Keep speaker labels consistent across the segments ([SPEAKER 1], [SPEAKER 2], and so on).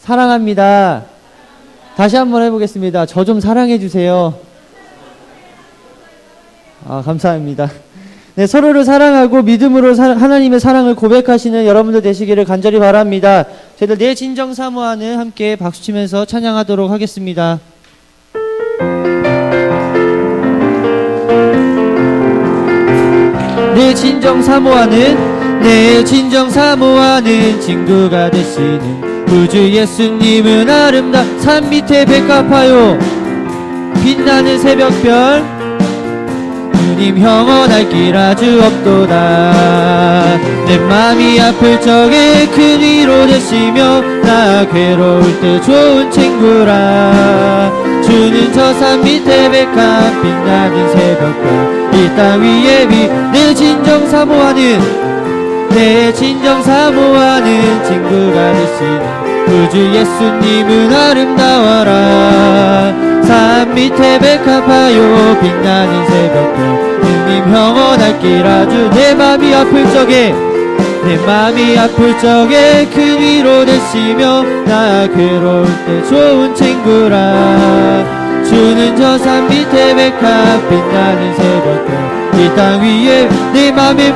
[SPEAKER 1] 사랑합니다. 다시 한번 해보겠습니다. 저 좀 사랑해 주세요. 감사합니다. 네, 서로를 사랑하고 믿음으로 하나님의 사랑을 고백하시는 여러분들 되시기를 간절히 바랍니다. 저희들 내 진정 사모하는 함께 박수치면서 찬양하도록 하겠습니다. 내 진정 사모하는 친구가 되시는 구주 예수님은 산 밑에 백합하여 빛나는 새벽별 주님 영원할 길 아주 없도다. 내 맘이 아플 적에 큰 위로 되시며 나 괴로울 때 좋은 친구라. 주는 저 산 밑에 백합 빛나는 새벽별 이 땅 위에 내 진정 사모하는 친구가 되시는 구주 예수님은 아름다워라. 산 밑에 백합하여 빛나는 새벽별 주님 영원할 길 아주 내 맘이 아플 적에 큰 위로 되시며 나 괴로울 때 좋은 친구라. 주는 저 산 밑에 백합 빛나는 새벽별 이 땅 위에 내 맘의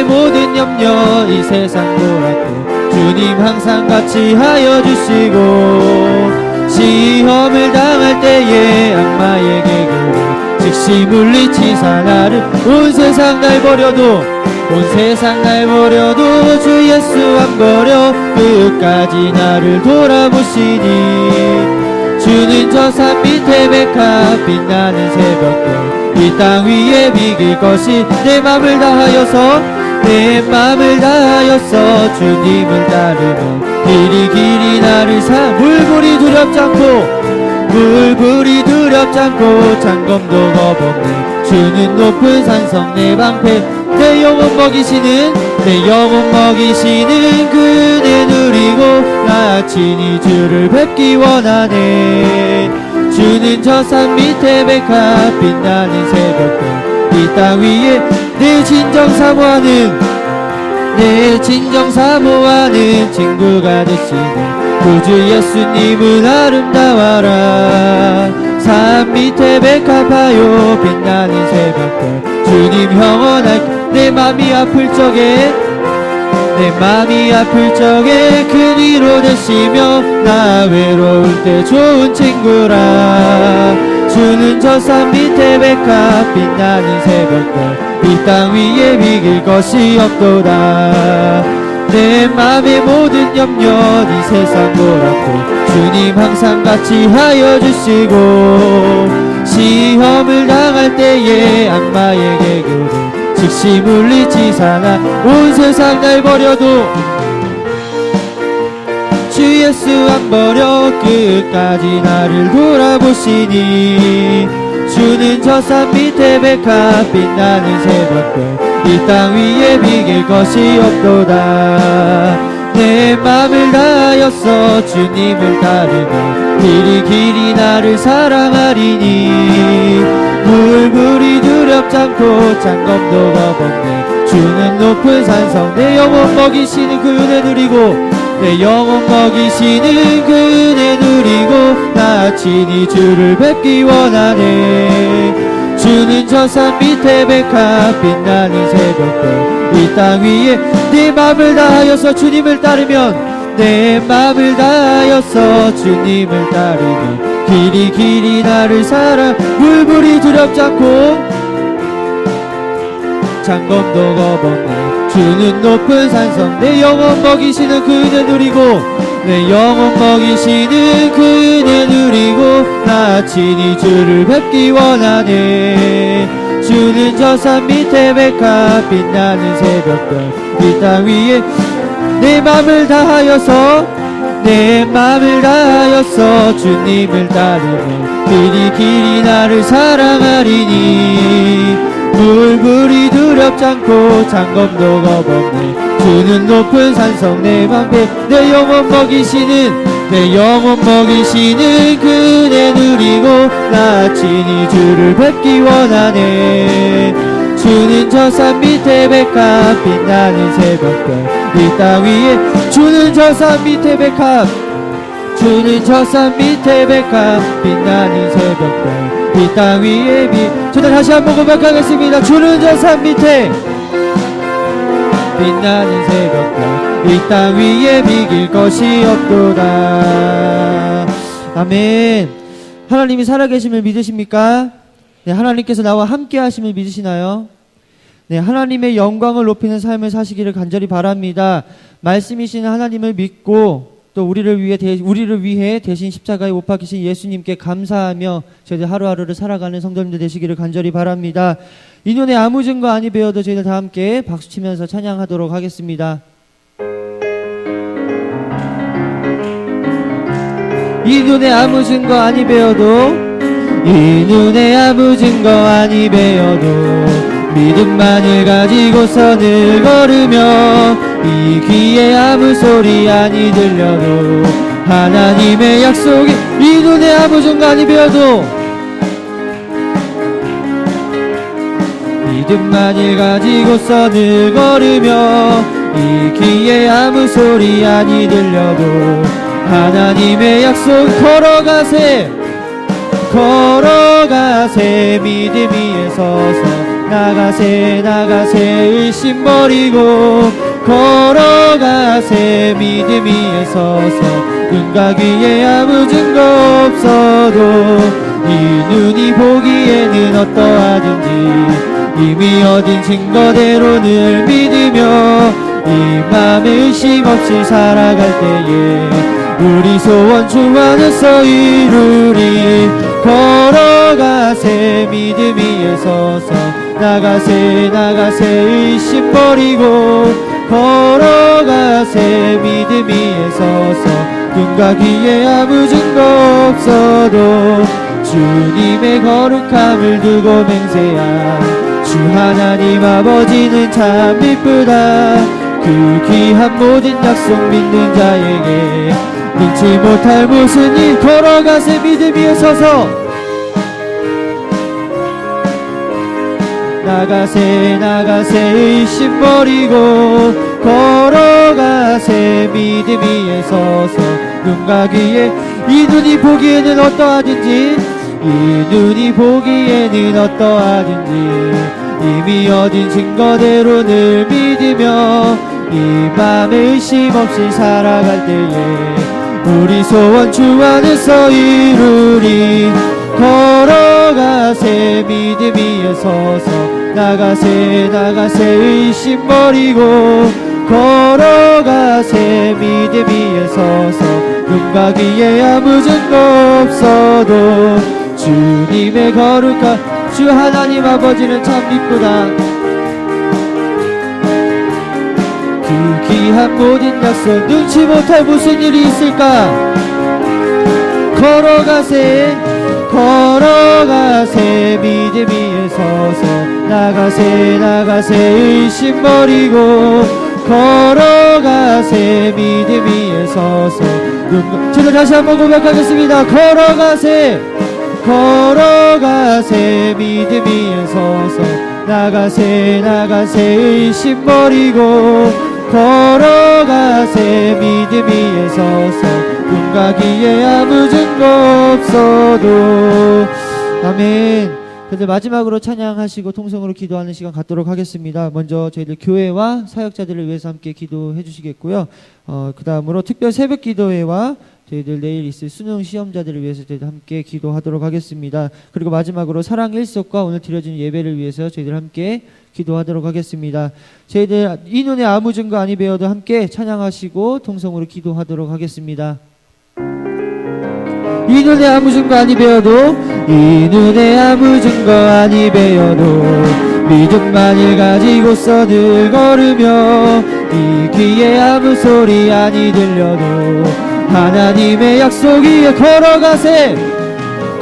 [SPEAKER 1] 모든 염려 이 세상 돌아도 주님 항상 같이 하여 주시고 시험을 당할 때에 악마에게 즉시 물리치사 나를 온 세상 날 버려도 주 예수 안 버려 끝까지 나를 돌아보시니. 주는 저 산 밑에 백합 빛나는 새벽별 이 땅 위에 비길 것이 내 맘을 다하여서 주님을 따르며 길이 나를 물불이 두렵지 않고 장검도 겁없네. 주는 높은 산성 내 방패 내 영혼 먹이시는 그네 누리고 나 친히 주를 뵙기 원하네. 주는 저 산 밑에 백합 빛나는 새벽별 이 땅 위에 내 진정 사모하는 친구가 되시는 구주 예수님은 아름다워라. 산 밑에 백합하여 빛나는 새벽별 주님 영원할 내 맘이 아플 적에 큰 위로 되시며 나 외로울 때 좋은 친구라. 주는 저 산 밑에 백합 빛나는 새벽별 이 땅 위에 비길 것이 없도다. 내 맘의 모든 염려 이 세상 돌아도 주님 항상 같이 하여 주시고 시험을 당할 때에 악마에게 즉시 물리치사 나 온 세상 날 버려도 주 예수 안 버려 끝까지 나를 돌아보시니. 주는 저 산 밑에 백합 빛나는 새벽별 이 땅 위에 비길 것이 없도다. 내 맘을 다하여서 주님을 따르며 길이 나를 사랑하리니. 물불이 두렵지 않고 장검도 겁없네. 주는 높은 산성 내 영혼 먹이시는 그네 누리고 나 친히 주를 뵙기 원하네. 주는 저 산 밑에 백합 빛나는 새벽별 이 땅 위에 내 맘을 다하여서 주님을 따르면 길이 나를 사랑 물불이 두렵지 않고 장검도 겁없네. 주는 높은 산성 내 영혼 먹이시는 그네 누리고 나 친히 주를 뵙기 원하네. 주는 저 산 밑에 백합 빛나는 새벽별 이 땅 위에 내 맘을 다하여서 주님을 따르며 길이 나를 사랑하리니. 물불이 두렵지 않고 장검도 겁없네. 주는 높은 산성 내 방패 내 영혼 먹이시는 그네 누리고 나 친히 주를 뵙기 원하네. 주는 저 산 밑에 백합 빛나는 새벽별 이 땅 위에 주는 저 산 밑에 백합 주는 저 산 밑에 백합 빛나는 새벽별 이 땅 위에 저들 다시 한번 고백하겠습니다. 주는 저 산 밑에 빛나는 새벽별 이 땅 위에 비길 것이 없도다. 아멘. 하나님이 살아계심을 믿으십니까? 네, 하나님께서 나와 함께 하심을 믿으시나요? 네, 하나님의 영광을 높이는 삶을 사시기를 간절히 바랍니다. 말씀이신 하나님을 믿고 또 우리를 위해 대신 십자가에 못 박히신 예수님께 감사하며 저희들 하루하루를 살아가는 성도님들 되시기를 간절히 바랍니다. 이 눈에 아무 증거 아니 배워도 저희들 다 함께 박수치면서 찬양하도록 하겠습니다. 이 눈에 아무 증거 아니 배워도 이 눈에 아무 증거 아니 배워도 믿음만을 가지고서 늘 걸으며 이 귀에 아무 소리 아니 들려도 하나님의 약속이 이 눈에 아무 증거 아니 배워도 믿음만을 가지고서 늘 걸으며 이 귀에 아무 소리 아니 들려도 하나님의 약속 걸어가세 믿음 위에 서서 나가세 의심 버리고 걸어가세 믿음 위에 서서 눈과 귀에 아무 증거 없어도 이 눈이 보기에는 어떠하든지 이미 얻은 증거대로 늘 믿으며 이 맘에 의심 없이 살아갈 때에 우리 소원 주 안에서 이루리. 걸어가세 믿음 위에 서서 나가세 의심 버리고 걸어가세 믿음 위에 서서 눈과 귀에 아무 증거 없어도 주님의 거룩함을 두고 맹세한 주 하나님 아버지는 참 이쁘다. 그 귀한 모든 약속 믿는 자에게 능치 못할 무슨 일. 걸어가세 믿음 위에 서서 나가세 의심 버리고 걸어가세 믿음 위에 서서 눈과 귀에 이 눈이 보기에는 어떠하든지 이미 얻은 증거대로 늘 믿으며 이 맘에 의심 없이 살아갈 때에 우리 소원 주 안에서 이루리. 걸어가세 믿음 위에 서서 나가세 의심 버리고 걸어가세 믿음 위에 서서 눈과 귀에 아무 증거 없어도 주님의 거룩한 주 하나님 아버지는 참 이쁘다. 그 귀한 모든 약속 눈치 못할 무슨 일이 있을까. 걸어가세 믿음 위에 서서 나가세 의심 버리고 걸어가세 믿음 위에 서서 저는 다시 한번 고백하겠습니다. 걸어가세 믿음 위에 서서 나가세 의심 버리고 걸어가세 믿음 위에 서서 눈과 귀에 아무 증거 없어도. 아멘. 그런데 마지막으로 찬양하시고 통성으로 기도하는 시간 갖도록 하겠습니다. 먼저 저희들 교회와 사역자들을 위해서 함께 기도해 주시겠고요. 그 다음으로 특별 새벽 기도회와 저희들 내일 있을 수능 시험자들을 위해서 저희들 함께 기도하도록 하겠습니다. 그리고 마지막으로 사랑 일석과 오늘 드려진 예배를 위해서 저희들 함께 기도하도록 하겠습니다. 저희들 이 눈에 아무 증거 아니 배워도 함께 찬양하시고 통성으로 기도하도록 하겠습니다. 이 눈에 아무 증거 아니 배워도 믿음만을 가지고서 늘 걸으며 이 귀에 아무 소리 아니 들려도 하나님의 약속 위에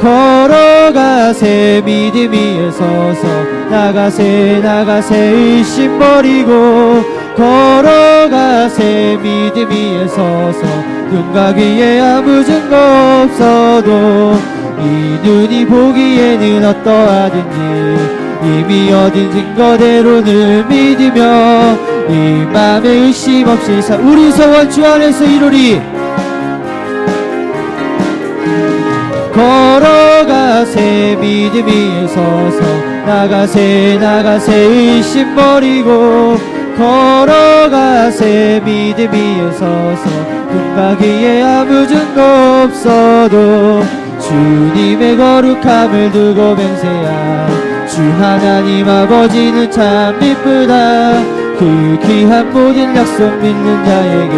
[SPEAKER 1] 걸어가세 믿음 위에 서서 나가세 의심 버리고 걸어가세 믿음 위에 서서 눈과 귀에 아무 증거 없어도 이 눈이 보기에는 어떠하든지 이미 얻은 증거대로 늘 믿으며 이 맘에 의심 없이 우리 소원 주 안에서 이루리. 걸어가세 믿음 위에 서서 나가세 의심 버리고 걸어가세 믿음 위에 서서 눈 가기에 아무 증거 없어도 주님의 거룩함을 두고 맹세야 주 하나님 아버지는 참 이쁘다. 그 귀한 모든 약속 믿는 자에게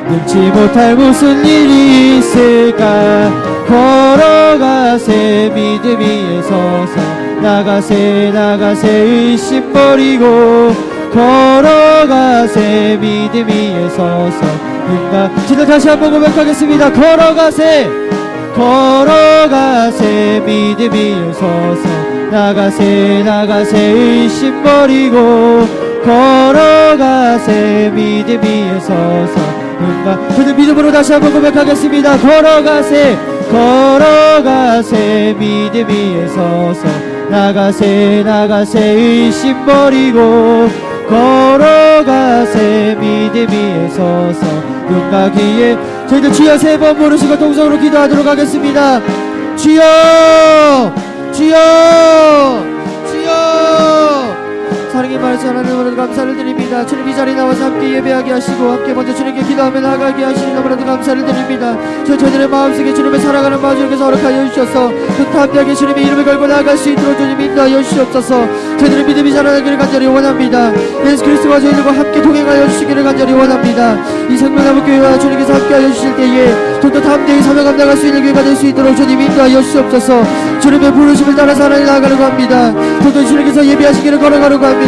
[SPEAKER 1] 능치 못할 무슨 일이 있을까. 걸어가세 믿음 위에 서서 나가세 의심 버리고 걸어가세 믿음 위에 서서 눈가 진짜 다시 한번 고백하겠습니다. 걸어가세 믿음 위에 서서 나가세 의심 버리고 걸어가세 믿음 위에 서서 눈가 저는 믿음으로 다시 한번 고백하겠습니다. 걸어가세 믿음 위에 서서 나가세 의심 버리고 걸어가세 믿음 위에 서서 눈 가기에 저희들 주여 세 번 부르시고 동성으로 기도하도록 하겠습니다. 주여 사랑의 말씀 하나님으로도 감사를 드립니다. 주님 이 자리에 나와서 함께 예배하게 하시고 함께 먼저 주님께 기도하며 나가게 하시니 너무나도 감사를 드립니다. 저희들의 마음속에 주님을 살아가는 마음속에서 허락하여 주셔서 그 담대하게 주님의 이름을 걸고 나아갈 수 있도록 주님 인도하여 주시옵소서. 저희들의 믿음이 자라나기를 간절히 원합니다. 예수 그리스도와 저희들과 함께 동행하여 주시기를 간절히 원합니다. 이 생명나무교회와 주님께서 함께하여 주실 때에 더욱더 담대히 사명 감당할 수 있는 교회가 될 수 있도록 주님 인도하여 주시옵소서. 주님의 부르심을 따라서 하나님 나아가려고 합니다. 더욱더 주님께서 예비하시기를 걸어가려고 합니다.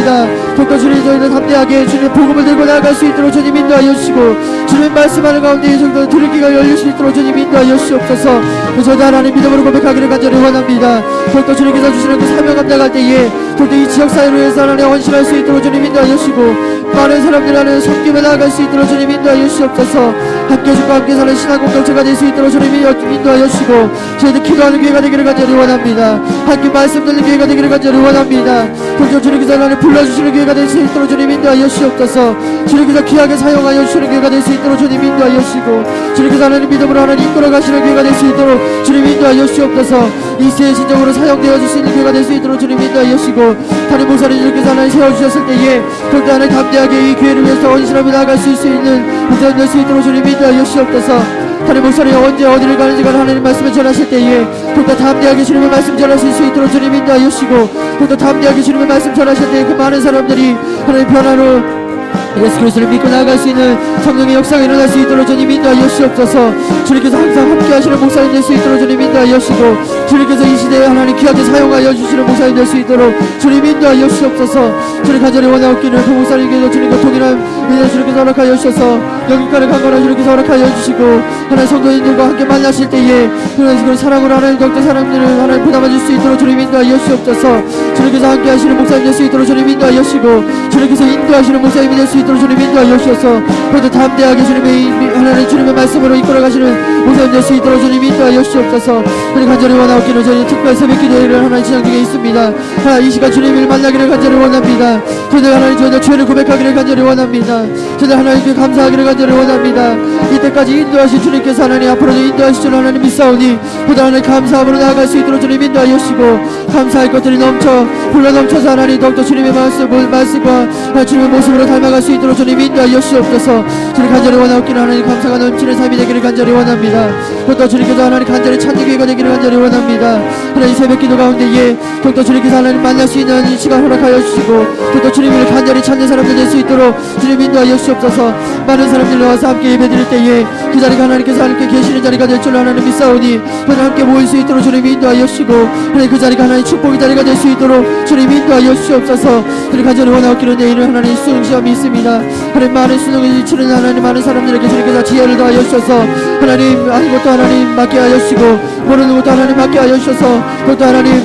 [SPEAKER 1] 더욱더 주님 저희는 담대하게 주님의 복음을 들고 나아갈 수 있도록 주님 인도하여 주시고 주님 말씀하는 가운데 저희도 들을 귀가 열릴 수 있도록 주님 인도하여 주시옵소서. 저희도 하나님 믿음으로 고백하기를 간절히 원합니다. 더욱더 주님께서 주시는 그 사명 감당할 때에 더욱더 이 지역사회로 해서 하나님 헌신할 수 있도록 주님 인도하여 주시고 많은 사람들 안에 섬김에 나아갈 수 있도록 주님 인도하여 주시옵소서. 함께 주과 함께 사는 신앙 공동체가 될 수 있도록 주님 인도하여 주시고 저희들 기도하는 교회가 되기를 간절히 원합니다. 함께 말씀 듣는 교회가 되기를 간절히 원합니다. 더욱더 주님께서 하나님 불러주시는 교회가 될 수 있도록 주님 인도하여 주시옵소서. 주님께서 귀하게 사용하여 주시는 교회가 될 수 있도록 주님 인도하여 주시고 주님께서 하나님 믿음으로 하나님 이끌어 가시는 교회가 될 수 있도록 주님 인도하여 주시옵소서. 이 시대의 진정으로 사용되어 줄 수 있는 교회가 될 수 있도록 주님 인도하여 주시고 다른 목사님들께서 하나님 세워주셨을 때에 더욱더 하나님 담대하게 이 교회를 위해서 헌신하며 나아갈 수 있는 목사님 될 수 있도록 주님 인도하여 주시옵소서. 하나님 목사님 언제 어디를 가는지 간 하나님 말씀을 전하실 때에 더욱더 담대하게 주님의 말씀 전하실 수 있도록 주님 인도하여 주시고 더욱더 담대하게 주님의 말씀 전하실 때에 그 많은 사람들이 하나님 변화로 예수 그리스도를 믿고 나아갈 수 있는 성령의 역사가 일어날 수 있도록 주님 인도하여 주시옵소서. 주님께서 항상 함께 하시는 목사님 될 수 있도록 주님 인도하여 주시고 주님께서 이 시대에 하나님 귀하게 사용하여 주시는 목사님 될 수 있도록 주님 인도하여 주시옵소서. 주님 간절히 원하옵기는 그 목사님께서 주님과 통일한 은혜 주님께서 허락하여 주셔서 여기까지 강건한 주님께서 허락하여 주시고 하나님 성도님들과 함께 만나실 때에 그런 사랑으로 하나님 더욱더 사람들을 하나님 부담해줄 수 있도록 주님 인도하여 주시옵소서. 주님께서 함께 하시는 목사님 될 수 있도록 주님 인도하여 주시고 주님께서 인도하시는 목사님이 될 수 있도록 주님 인도하여 주셔서 더욱더 담대하게 하나님 주님의 말씀으로 이끌어가시는 목사님 될 수 있도록 주님 인도하여 주시옵소서. 주님 간절히 원하옵기는 저희 특별 새벽 기도회를 하나님 진행 중에 있습니다. 이 시간 주님을 만나기를 간절히 원합니다. 저희들 하나님 저희들 죄를 고백하기를 간절히 원합니다. 저희들 하나님께 감사하기를 간절히 원합니다. 이때까지 인도하신 주님께서 하나님 앞으로도 인도하실 줄 하나님 믿사오니 보다 하나님 감사함으로 나아갈 수 있도록 주님 인도하여 주시고 감사할 것들이 불러 넘쳐서 하나님 더욱더 주님의 말씀과 주님의 모습으로 닮아갈 수 있도록 주님 인도하여 주시옵소서. 주님 간절히 원하옵기는 하나님 감사가 넘치는 삶이 되기를 간절히 원합니다. 또 주님께서 하나님 간절히 찾는 기회가 되기를 간절히 원합니다. 하나님 새벽 기도 가운데에 더욱더 주님께서 하나님 만날 수 있는 이 시간 허락하여 주시고 또 주님을 간절히 찾는 사람들 될 수 있도록 주님 인도하여 주시옵소서. 많은 사람들 나와서 함께 예배드릴 때에 그 자리가 하나님께서 함께 계시는 자리가 될 줄 하나님 믿사오니 저는 함께 모일 수 있도록 주님 인도하여 주시고 하나님 그 자리가 하나님 축복의 자리가 될 수 있도록 주님 인도하여 주시옵소서. 주님 간절히 원하옵기는 내일은 하나님 수능 시험이 있습니다. 하나님 많은 수능을 치르는 하나님 많은 사람들에게 주님께서 지혜를 더하여 주셔서 하나님 아는 것도 하나님 맡게 하여 주시고 모르는 것도 하나님 맡게 하여 주셔서 그것도 하나님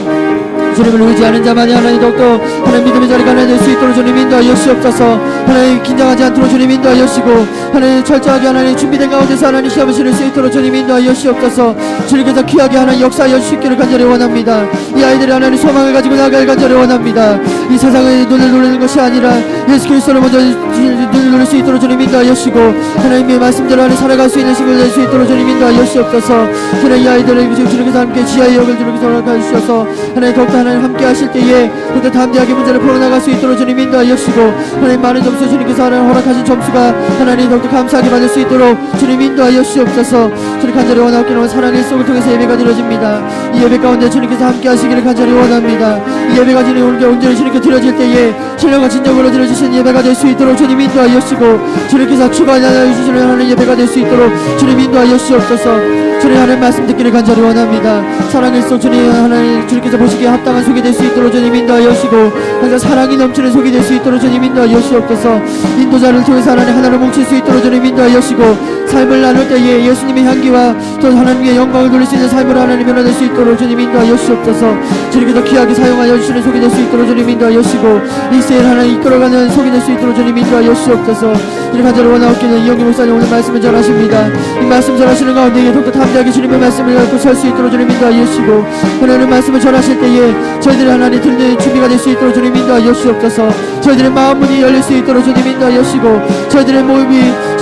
[SPEAKER 1] 주님을 의지하는 자만이 하나님 더욱더 하나님 믿음의 자리가 하나 될 수 있도록 주님 인도하여 주시옵소서. 하나님 긴장하지 않도록 주님 인도하여 주시고 하나님 철저하게 하나님 준비된 가운데서 하나님 시험을 치를 수 있도록 주님 인도하여 주시옵소서. 주님께서 귀하게 하나님 역사하여 주시기를 간절히 원합니다. 이 아이들이 하나님 소망을 가지고 나아갈 간절히 원합니다. 이 세상의 눈을 노리는 것이 아니라 예수 그리스도를 먼저 눈을 노릴 수 있도록 주님 인도하여 주시고 하나님의 말씀대로 하나님 살아갈 수 있는 시간을 낼 수 있도록 주님 인도하여 주시옵소서. 하나님 이 아이들을 주님께서 함께 지하의 역을 주님께서 허락하여 주셔서 하나님 더욱더 하나님 함께 하실 때에 더욱더 담대하게 문제를 풀어나갈 수 있도록 주님 인도하여 주시고 하나님 많은 점수 주님께서 하나님 허락하신 점수가 하나님 더욱더 감사하게 받을 수 있도록 주님 인도하여 주시옵소서. 주님 간절히 원하옵기는 사랑의 속을 통해서 예배가 드려집니다. 이 예배 가운데 주님께서 함께 하시기를 간절히 원합니다. 이 예배가 주님 온전히 주님께 드려질 때에 신령과 진정으로 드려주신 예배가 될 수 있도록 주님 인도하여 주시고 주님께서 추가하여 주시는 하나님 예배가 될 수 있도록 주님 인도하여 주시옵소서. 주님 하나님 말씀 듣기를 간절히 원합니다. 사랑의 속 주님 하나님 주님께서 보시기에 합당한 속이 될 수 있도록 주님 인도하여 주시고 항상 사랑이 넘치는 속이 될 수 있도록 주님 인도하여 주시옵소서. 인도자를 통해서 하나님 하나로 뭉칠 수 있도록 주님 인도하여 주시고 삶을 나눌 때에 예수님의 향기와 또 하나님의 영광을 돌릴 수 있는 삶을 하나님 변화될 수 있도록 주님 인도하여 주시옵소서. 주님께서 귀하게 사용하여 주시는 속이 될 수 있도록 주님 인도하여 주시고 이 세일 하나님 이끌어가는 속이 될 수 있도록 주님 인도하여 주시옵소서. 주님 간절히 원하옵기는 이영기 목사님 오늘 말씀을 전하십니다. 이 말씀 전하시는 가운데 더욱더 담대하게 주님의 말씀을 갖고 설 수 있도록 주님 인도하여 주시고 하나님 말씀을 전하실 때에 저희들이 하나님 듣는 준비가 될 수 있도록 주님 인도하여 주시옵소서. 저희들의 마음 문이 열릴 수 있도록 주님 인도하여 주시고 저희들의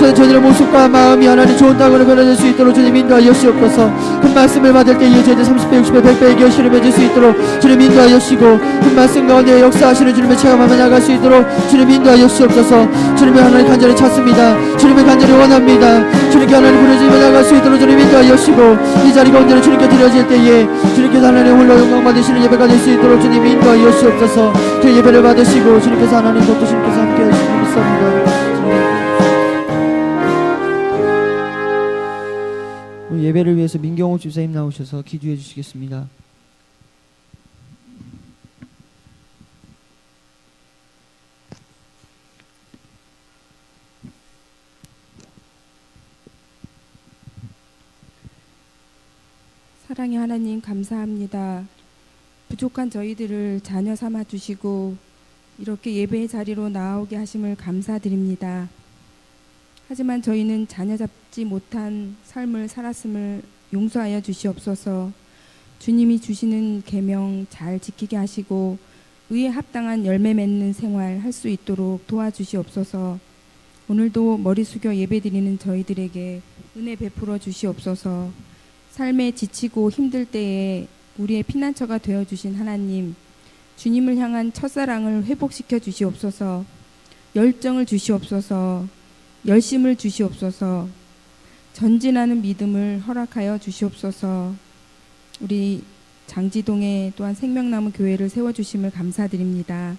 [SPEAKER 1] 저희들의 모습과 마음이 하나님 좋은 땅으로 변화될 수 있도록 주님 인도하여 주시옵소서. 그 말씀을 받을 때에 저희들 30배 60배 100배의 결실을 맺을 수 있도록 주님 인도하여 주시고 그 말씀 가운데 역사하시는 주님의 체험하며 나갈 수 있도록 주님 인도하여 주시옵소서. 주님의 하나님 간절히 찾습니다. 주님의 간절히 원합니다. 주님께 하나님 부르짖으며 나갈 수 있도록 주님 인도하여 주시고 이 자리가 온전히 주님께 드려질 때에 주님께서 하나님 홀로 영광 받으시는 예배가 될 수 있도록 주님 인도하여 주시옵소서. 그 예배를 받으시고 주님께서 하나님 덕도 주님께서 함께 하시길 믿습니다. 예배를 위해서 민경호 집사님 나오셔서 기도해 주시겠습니다.
[SPEAKER 2] 사랑의 하나님 감사합니다. 부족한 저희들을 자녀 삼아 주시고 이렇게 예배의 자리로 나오게 하심을 감사드립니다. 하지만 저희는 자녀 잡지 못한 삶을 살았음을 용서하여 주시옵소서. 주님이 주시는 계명 잘 지키게 하시고 의에 합당한 열매 맺는 생활 할 수 있도록 도와주시옵소서. 오늘도 머리 숙여 예배드리는 저희들에게 은혜 베풀어 주시옵소서. 삶에 지치고 힘들 때에 우리의 피난처가 되어주신 하나님, 주님을 향한 첫사랑을 회복시켜 주시옵소서. 열정을 주시옵소서. 열심을 주시옵소서. 전진하는 믿음을 허락하여 주시옵소서. 우리 장지동에 또한 생명나무 교회를 세워주심을 감사드립니다.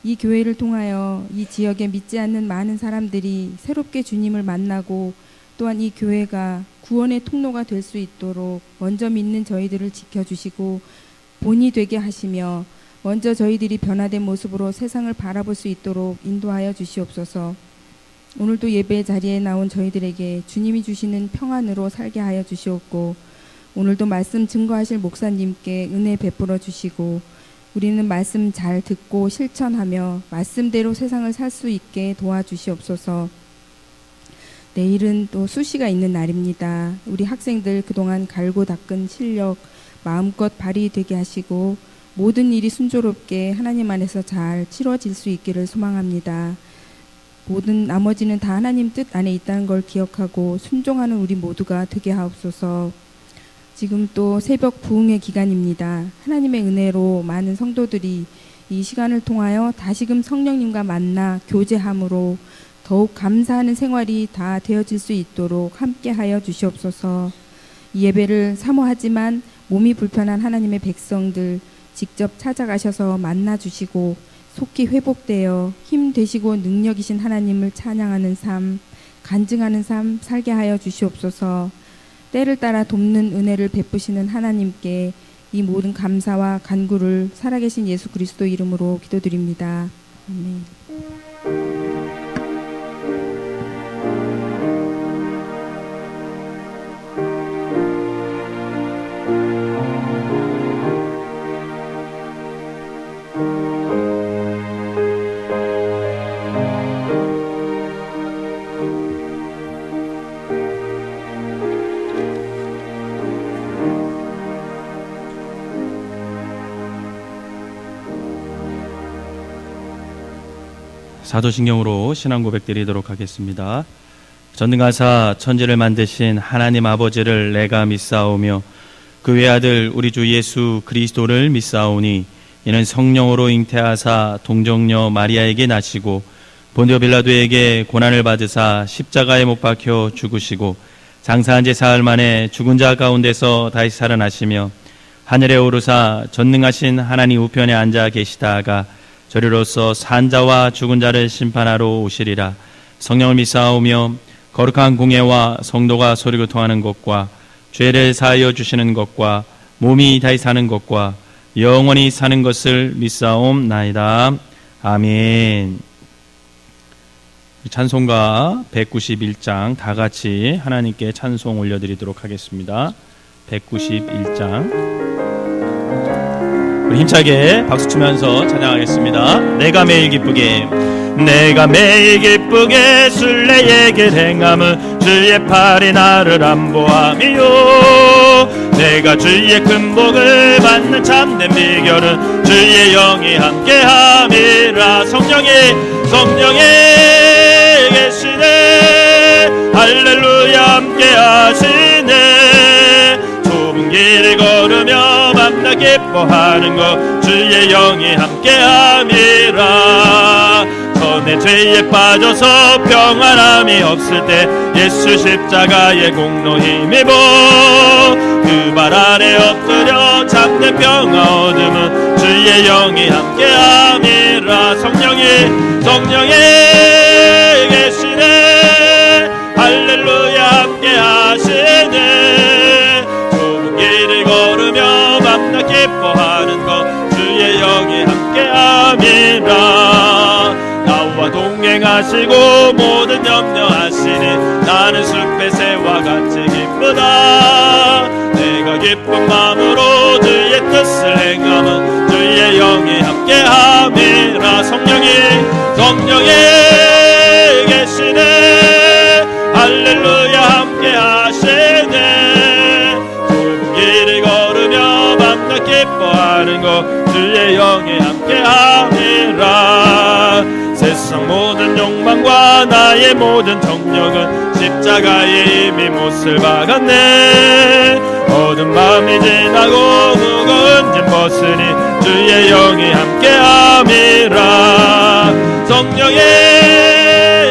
[SPEAKER 2] 이 교회를 통하여 이 지역에 믿지 않는 많은 사람들이 새롭게 주님을 만나고 또한 이 교회가 구원의 통로가 될 수 있도록 먼저 믿는 저희들을 지켜주시고 본이 되게 하시며 먼저 저희들이 변화된 모습으로 세상을 바라볼 수 있도록 인도하여 주시옵소서. 오늘도 예배 자리에 나온 저희들에게 주님이 주시는 평안으로 살게 하여 주시옵고 오늘도 말씀 증거하실 목사님께 은혜 베풀어 주시고 우리는 말씀 잘 듣고 실천하며 말씀대로 세상을 살 수 있게 도와주시옵소서. 내일은 또 수시가 있는 날입니다. 우리 학생들 그동안 갈고 닦은 실력 마음껏 발휘되게 하시고 모든 일이 순조롭게 하나님 안에서 잘 치러질 수 있기를 소망합니다. 모든 나머지는 다 하나님 뜻 안에 있다는 걸 기억하고 순종하는 우리 모두가 되게 하옵소서. 지금 또 새벽 부흥의 기간입니다. 하나님의 은혜로 많은 성도들이 이 시간을 통하여 다시금 성령님과 만나 교제함으로 더욱 감사하는 생활이 다 되어질 수 있도록 함께하여 주시옵소서. 이 예배를 사모하지만 몸이 불편한 하나님의 백성들 직접 찾아가셔서 만나주시고 속히 회복되어 힘 되시고 능력이신 하나님을 찬양하는 삶, 간증하는 삶 살게 하여 주시옵소서. 때를 따라 돕는 은혜를 베푸시는 하나님께 이 모든 감사와 간구를 살아계신 예수 그리스도 이름으로 기도드립니다. 아멘.
[SPEAKER 3] 사도신경으로 신앙 고백 드리도록 하겠습니다. 전능하사 천지를 만드신 하나님 아버지를 내가 믿사오며 그 외아들 우리 주 예수 그리스도를 믿사오니 이는 성령으로 잉태하사 동정녀 마리아에게 나시고 본디오 빌라도에게 고난을 받으사 십자가에 못 박혀 죽으시고 장사한 지 사흘 만에 죽은 자 가운데서 다시 살아나시며 하늘에 오르사 전능하신 하나님 우편에 앉아 계시다가 저리로서 산자와 죽은 자를 심판하러 오시리라. 성령을 믿사오며 거룩한 공예와 성도가 소리고 통하는 것과 죄를 사하여 주시는 것과 몸이 다시 사는 것과 영원히 사는 것을 믿사옵나이다. 아멘. 찬송가 191장 다 같이 하나님께 찬송 올려드리도록 하겠습니다. 191장 우리 힘차게 박수치면서 찬양하겠습니다. 내가 매일 기쁘게 순례의 길 행함은 주의 팔이 나를 안보함이요 내가 주의 큰 복을 받는 참된 비결은 주의 영이 함께함이라. 성령이 계시네 할렐루야 함께하시네 좁은 길을 걸으며 만나 기뻐하는 것 주의 영이 함께함이라. 전에 죄에 빠져서 평안함이 없을 때 예수 십자가의 공로 힘입어 그 발 아래 엎드려 참된 평화 얻음은 주의 영이 함께함이라. 성령이 계시네 할렐루야 함께하시네 좁은 길을 걸으며 만나 기뻐하는 것 주의 영이 함께함이라. 나와 동행하시고 모든 염려하시니 나는 숲의 새와 같이 기쁘다. 내가 기쁜 마음으로 주의 뜻을 행함은 주의 영이 함께함이라. 성령이 계시네 할렐루야 함께하시네 좁은 길을 걸으며 만나 기뻐하는 것 주의 영이 함께함이라. 세상 모든 욕망과 나의 모든 정력은 십자가에 이미 못을 박았네. 어두운 밤이 지나고 무거운 짐 벗으니 주의 영이 함께함이라. 성령이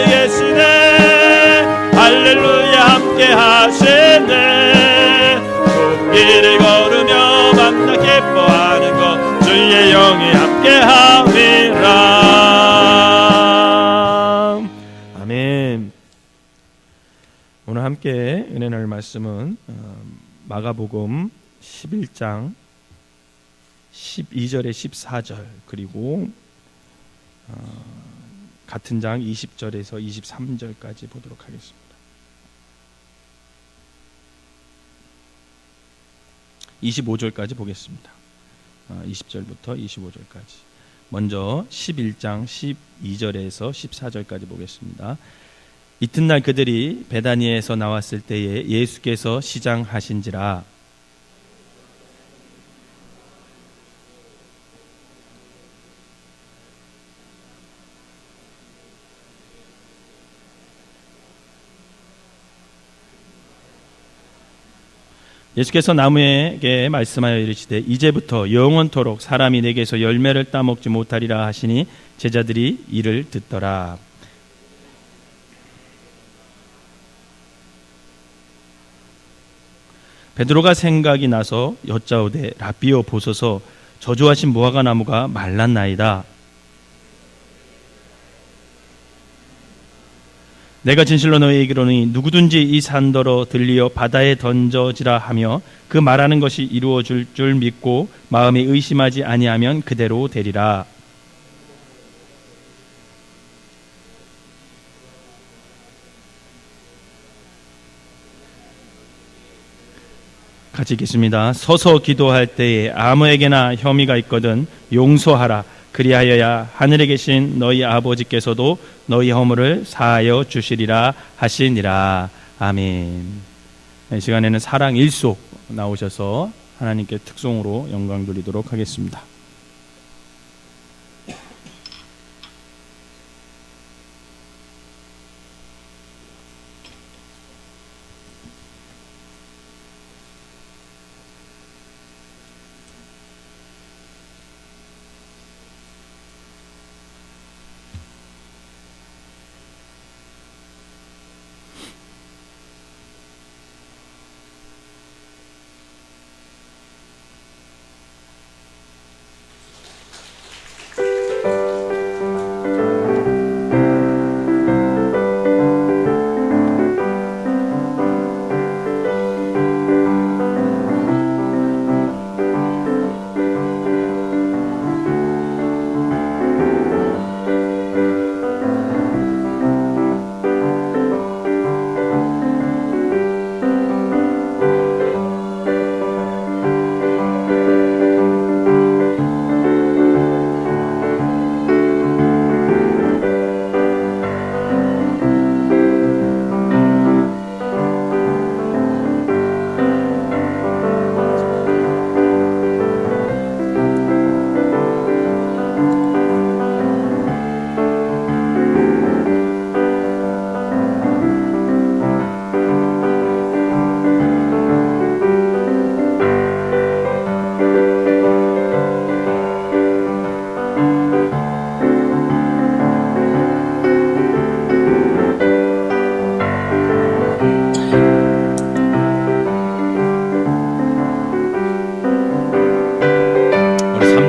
[SPEAKER 3] 계시네 할렐루야 함께하시네 좁은 길을 걸으며 만나 기뻐하는 것 주의 영이 함께함이라. 아멘. 오늘 함께 은혜 나눌 말씀은 마가복음 11장 12절에 14절 그리고 같은 장 20절에서 23절까지 보도록 하겠습니다. 25절까지 보겠습니다. 20절부터 25절까지. 먼저 11장 12절에서 14절까지 보겠습니다. 이튿날 그들이 베다니에서 나왔을 때에 예수께서 시장하신지라. 예수께서 나무에게 말씀하여 이르시되 이제부터 영원토록 사람이 내게서 열매를 따먹지 못하리라 하시니 제자들이 이를 듣더라. 베드로가 생각이 나서 여짜오되 라비오 보소서 저주하신 무화과 나무가 말랐나이다. 내가 진실로 너희에게 이르노니 누구든지 이 산더러 들리어 바다에 던져지라 하며 그 말하는 것이 이루어질 줄 믿고 마음에 의심하지 아니하면 그대로 되리라. 같이 읽겠습니다. 서서 기도할 때에 아무에게나 혐의가 있거든 용서하라. 그리하여야 하늘에 계신 너희 아버지께서도 너희 허물을 사하여 주시리라 하시니라. 아멘. 이 시간에는 사랑 일속 나오셔서 하나님께 특송으로 영광 돌리도록 하겠습니다.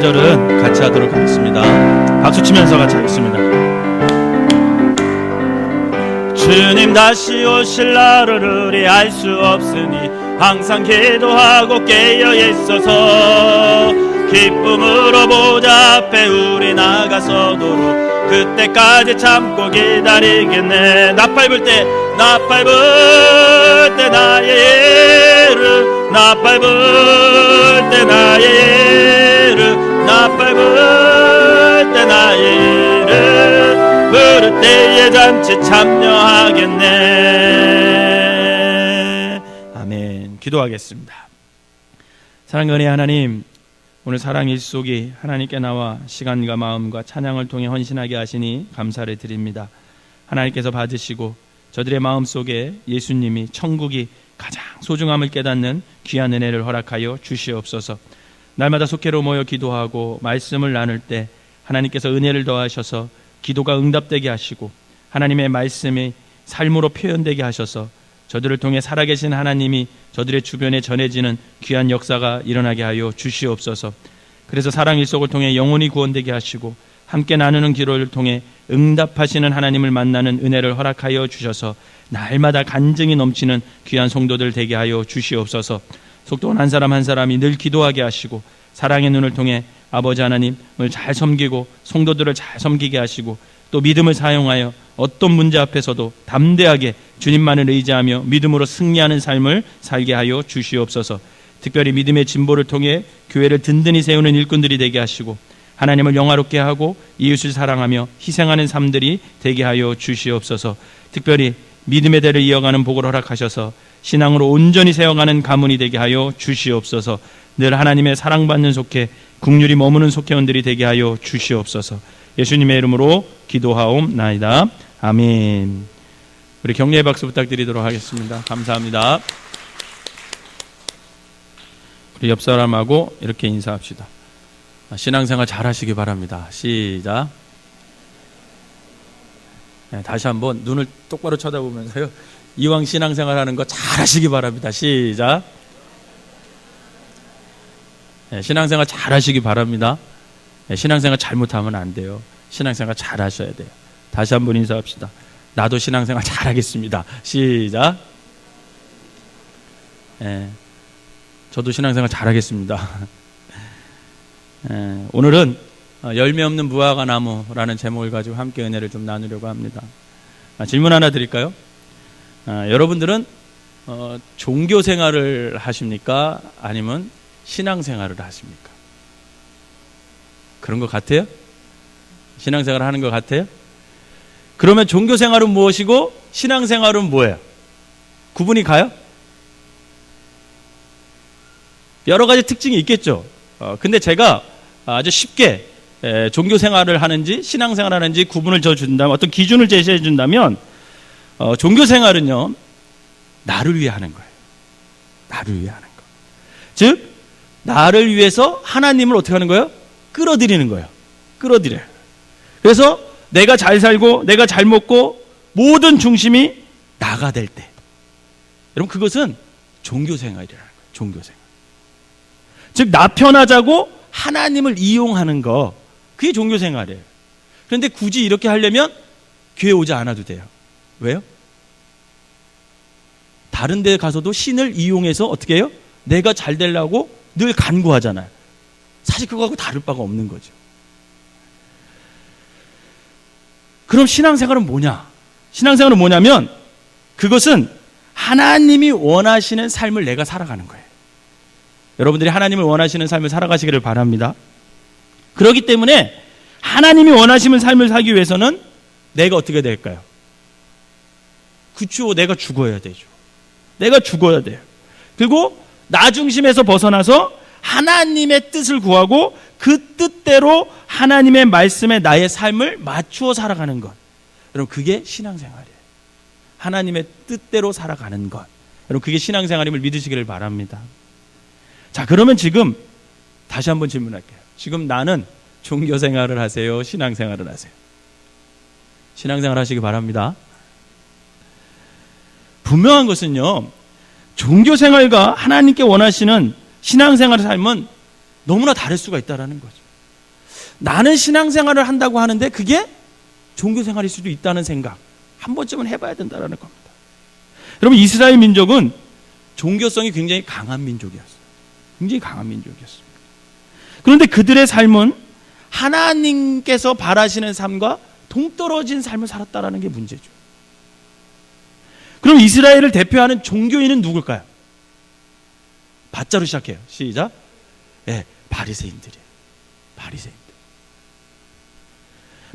[SPEAKER 3] 4절은 같이 하도록 하겠습니다. 박수 치면서 같이 하겠습니다. 주님 다시 오실 날을 우리 알 수 없으니 항상 기도하고 깨어 있어서 기쁨으로 보좌 앞에 우리 나가서도록 그때까지 참고 기다리겠네. 나 밟을 때 나의 예를 나 밟을 때 나의 예를 나 밟을 때 나의 예를 부를 때에 잔치 참여하겠네. 아멘. 기도하겠습니다. 사랑과 은혜의 하나님, 오늘 사랑 일속이 하나님께 나와 시간과 마음과 찬양을 통해 헌신하게 하시니 감사를 드립니다. 하나님께서 받으시고 저들의 마음속에 예수님이 천국이 가장 소중함을 깨닫는 귀한 은혜를 허락하여 주시옵소서. 날마다 속회로 모여 기도하고 말씀을 나눌 때 하나님께서 은혜를 더하셔서 기도가 응답되게 하시고 하나님의 말씀이 삶으로 표현되게 하셔서 저들을 통해 살아계신 하나님이 저들의 주변에 전해지는 귀한 역사가 일어나게 하여 주시옵소서. 그래서 사랑 일속을 통해 영혼이 구원되게 하시고 함께 나누는 기도를 통해 응답하시는 하나님을 만나는 은혜를 허락하여 주셔서 날마다 간증이 넘치는 귀한 성도들 되게 하여 주시옵소서. 속도원 한 사람 한 사람이 늘 기도하게 하시고 사랑의 눈을 통해 아버지 하나님을 잘 섬기고 성도들을 잘 섬기게 하시고 또 믿음을 사용하여 어떤 문제 앞에서도 담대하게 주님만을 의지하며 믿음으로 승리하는 삶을 살게 하여 주시옵소서. 특별히 믿음의 진보를 통해 교회를 든든히 세우는 일꾼들이 되게 하시고 하나님을 영화롭게 하고 이웃을 사랑하며 희생하는 삶들이 되게 하여 주시옵소서. 특별히 믿음의 대를 이어가는 복을 허락하셔서 신앙으로 온전히 세워가는 가문이 되게 하여 주시옵소서. 늘 하나님의 사랑받는 속회, 국률이 머무는 속회원들이 되게 하여 주시옵소서. 예수님의 이름으로 기도하옵나이다. 아멘. 우리 격려의 박수 부탁드리도록 하겠습니다. 감사합니다. 우리 옆 사람하고 이렇게 인사합시다. 신앙생활 잘 하시기 바랍니다. 시작. 네, 다시 한번 눈을 똑바로 쳐다보면서요. 이왕 신앙생활 하는 거 잘 하시기 바랍니다. 시작. 네, 신앙생활 잘 하시기 바랍니다. 네, 신앙생활 잘못하면 안 돼요. 신앙생활 잘 하셔야 돼요. 다시 한번 인사합시다. 나도 신앙생활 잘 하겠습니다. 시작. 네, 저도 신앙생활 잘 하겠습니다. 오늘은 열매 없는 무화과 나무라는 제목을 가지고 함께 은혜를 좀 나누려고 합니다. 질문 하나 드릴까요? 여러분들은 종교 생활을 하십니까? 아니면 신앙 생활을 하십니까? 그런 것 같아요? 신앙 생활을 하는 것 같아요? 그러면 종교 생활은 무엇이고 신앙 생활은 뭐예요? 구분이 가요? 여러 가지 특징이 있겠죠. 근데 제가 아주 쉽게 종교 생활을 하는지 신앙 생활을 하는지 구분을 줘준다면, 어떤 기준을 제시해 준다면, 종교 생활은요, 나를 위해 하는 거예요. 나를 위해 하는 거. 즉, 나를 위해서 하나님을 어떻게 하는 거예요? 끌어들이는 거예요. 끌어들여요. 그래서 내가 잘 살고 내가 잘 먹고 모든 중심이 나가 될 때, 여러분 그것은 종교 생활이라는 거예요. 종교 생활. 즉, 나 편하자고 하나님을 이용하는 거, 그게 종교 생활이에요. 그런데 굳이 이렇게 하려면 교회 오지 않아도 돼요. 왜요? 다른 데 가서도 신을 이용해서 어떻게 해요? 내가 잘 되려고 늘 간구하잖아요. 사실 그거하고 다를 바가 없는 거죠. 그럼 신앙생활은 뭐냐? 신앙생활은 뭐냐면 그것은 하나님이 원하시는 삶을 내가 살아가는 거예요. 여러분들이 하나님을 원하시는 삶을 살아가시기를 바랍니다. 그렇기 때문에 하나님이 원하시는 삶을 살기 위해서는 내가 어떻게 될까요? 그쵸, 내가 죽어야 되죠. 내가 죽어야 돼요. 그리고 나 중심에서 벗어나서 하나님의 뜻을 구하고 그 뜻대로 하나님의 말씀에 나의 삶을 맞추어 살아가는 것. 여러분 그게 신앙생활이에요. 하나님의 뜻대로 살아가는 것. 여러분 그게 신앙생활임을 믿으시기를 바랍니다. 자, 그러면 지금 다시 한번 질문할게요. 지금 나는 종교생활을 하세요? 신앙생활을 하세요? 신앙생활 하시기 바랍니다. 분명한 것은요, 종교생활과 하나님께 원하시는 신앙생활의 삶은 너무나 다를 수가 있다는 거죠. 나는 신앙생활을 한다고 하는데 그게 종교생활일 수도 있다는 생각 한 번쯤은 해봐야 된다는 겁니다. 여러분, 이스라엘 민족은 종교성이 굉장히 강한 민족이었어요. 굉장히 강한 민족이었습니다. 그런데 그들의 삶은 하나님께서 바라시는 삶과 동떨어진 삶을 살았다는 게 문제죠. 그럼 이스라엘을 대표하는 종교인은 누굴까요? 바자로 시작해요. 시작. 네, 바리새인들이에요.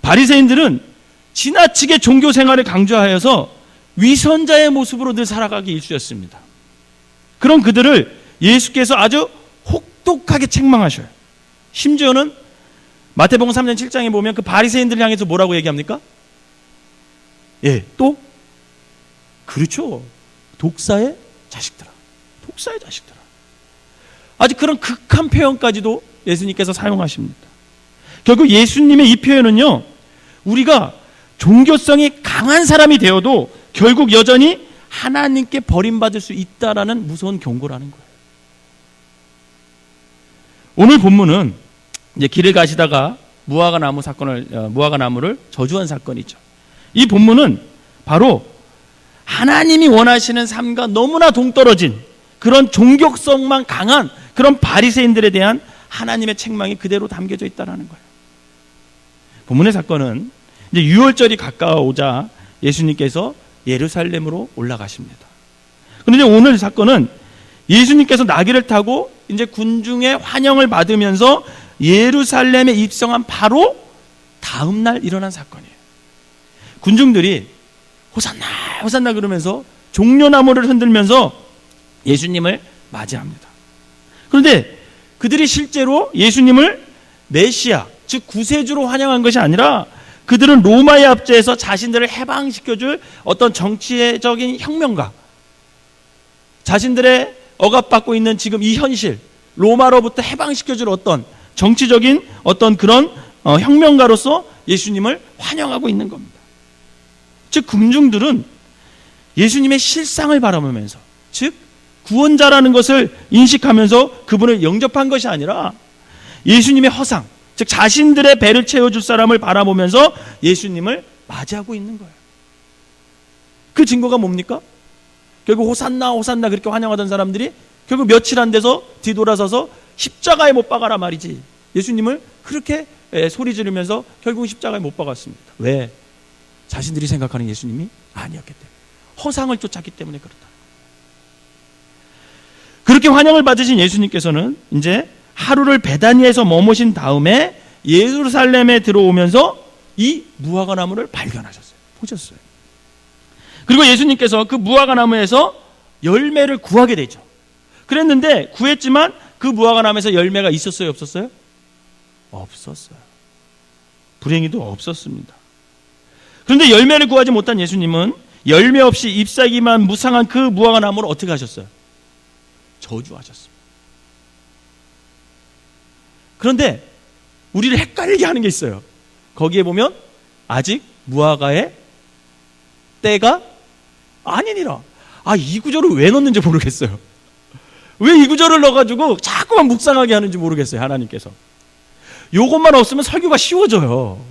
[SPEAKER 3] 바리새인들은 지나치게 종교 생활을 강조하여서 위선자의 모습으로 늘 살아가기 일쑤였습니다. 그런 그들을 예수께서 아주 혹독하게 책망하셔요. 심지어는 마태복음 3장 7장에 보면 그 바리새인들을 향해서 뭐라고 얘기합니까? 예, 또 그렇죠. 독사의 자식들아. 아주 그런 극한 표현까지도 예수님께서 사용하십니다. 결국 예수님의 이 표현은요, 우리가 종교성이 강한 사람이 되어도 결국 여전히 하나님께 버림받을 수 있다라는 무서운 경고라는 거예요. 오늘 본문은 이제 길을 가시다가 무화과나무를 저주한 사건이죠. 이 본문은 바로 하나님이 원하시는 삶과 너무나 동떨어진 그런 종교성만 강한 그런 바리새인들에 대한 하나님의 책망이 그대로 담겨져 있다는 거예요. 본문의 사건은 이제 유월절이 가까워오자 예수님께서 예루살렘으로 올라가십니다. 그런데 오늘 사건은 예수님께서 나귀를 타고 이제 군중의 환영을 받으면서 예루살렘에 입성한 바로 다음 날 일어난 사건이에요. 군중들이 호산나 호산나 그러면서 종려나무를 흔들면서 예수님을 맞이합니다. 그런데 그들이 실제로 예수님을 메시아, 즉 구세주로 환영한 것이 아니라 그들은 로마의 압제에서 자신들을 해방시켜줄 어떤 정치적인 혁명가, 자신들의 억압받고 있는 지금 이 현실, 로마로부터 해방시켜줄 어떤 정치적인 어떤 그런 혁명가로서 예수님을 환영하고 있는 겁니다. 즉 군중들은 예수님의 실상을 바라보면서, 즉 구원자라는 것을 인식하면서 그분을 영접한 것이 아니라 예수님의 허상, 즉 자신들의 배를 채워줄 사람을 바라보면서 예수님을 맞이하고 있는 거예요. 그 증거가 뭡니까? 결국 호산나 호산나 그렇게 환영하던 사람들이 결국 며칠 안 돼서 뒤돌아서서 십자가에 못 박아라 말이지. 예수님을 그렇게 소리 지르면서 결국 십자가에 못 박았습니다. 왜? 자신들이 생각하는 예수님이 아니었기 때문에, 허상을 쫓았기 때문에 그렇다. 그렇게 환영을 받으신 예수님께서는 이제 하루를 베다니에서 머무신 다음에 예루살렘에 들어오면서 이 무화과나무를 발견하셨어요. 보셨어요. 그리고 예수님께서 그 무화과나무에서 열매를 구하게 되죠. 그랬는데 구했지만 그 무화과나무에서 열매가 있었어요, 없었어요? 없었어요. 불행히도 없었습니다. 그런데 열매를 구하지 못한 예수님은 열매 없이 잎사귀만 무상한 그 무화과나무를 어떻게 하셨어요? 저주하셨습니다. 그런데 우리를 헷갈리게 하는 게 있어요. 거기에 보면 아직 무화과의 때가 아니니라. 이 구절을 왜 넣는지 모르겠어요. 왜 이 구절을 넣어가지고 자꾸만 묵상하게 하는지 모르겠어요. 하나님께서. 요것만 없으면 설교가 쉬워져요.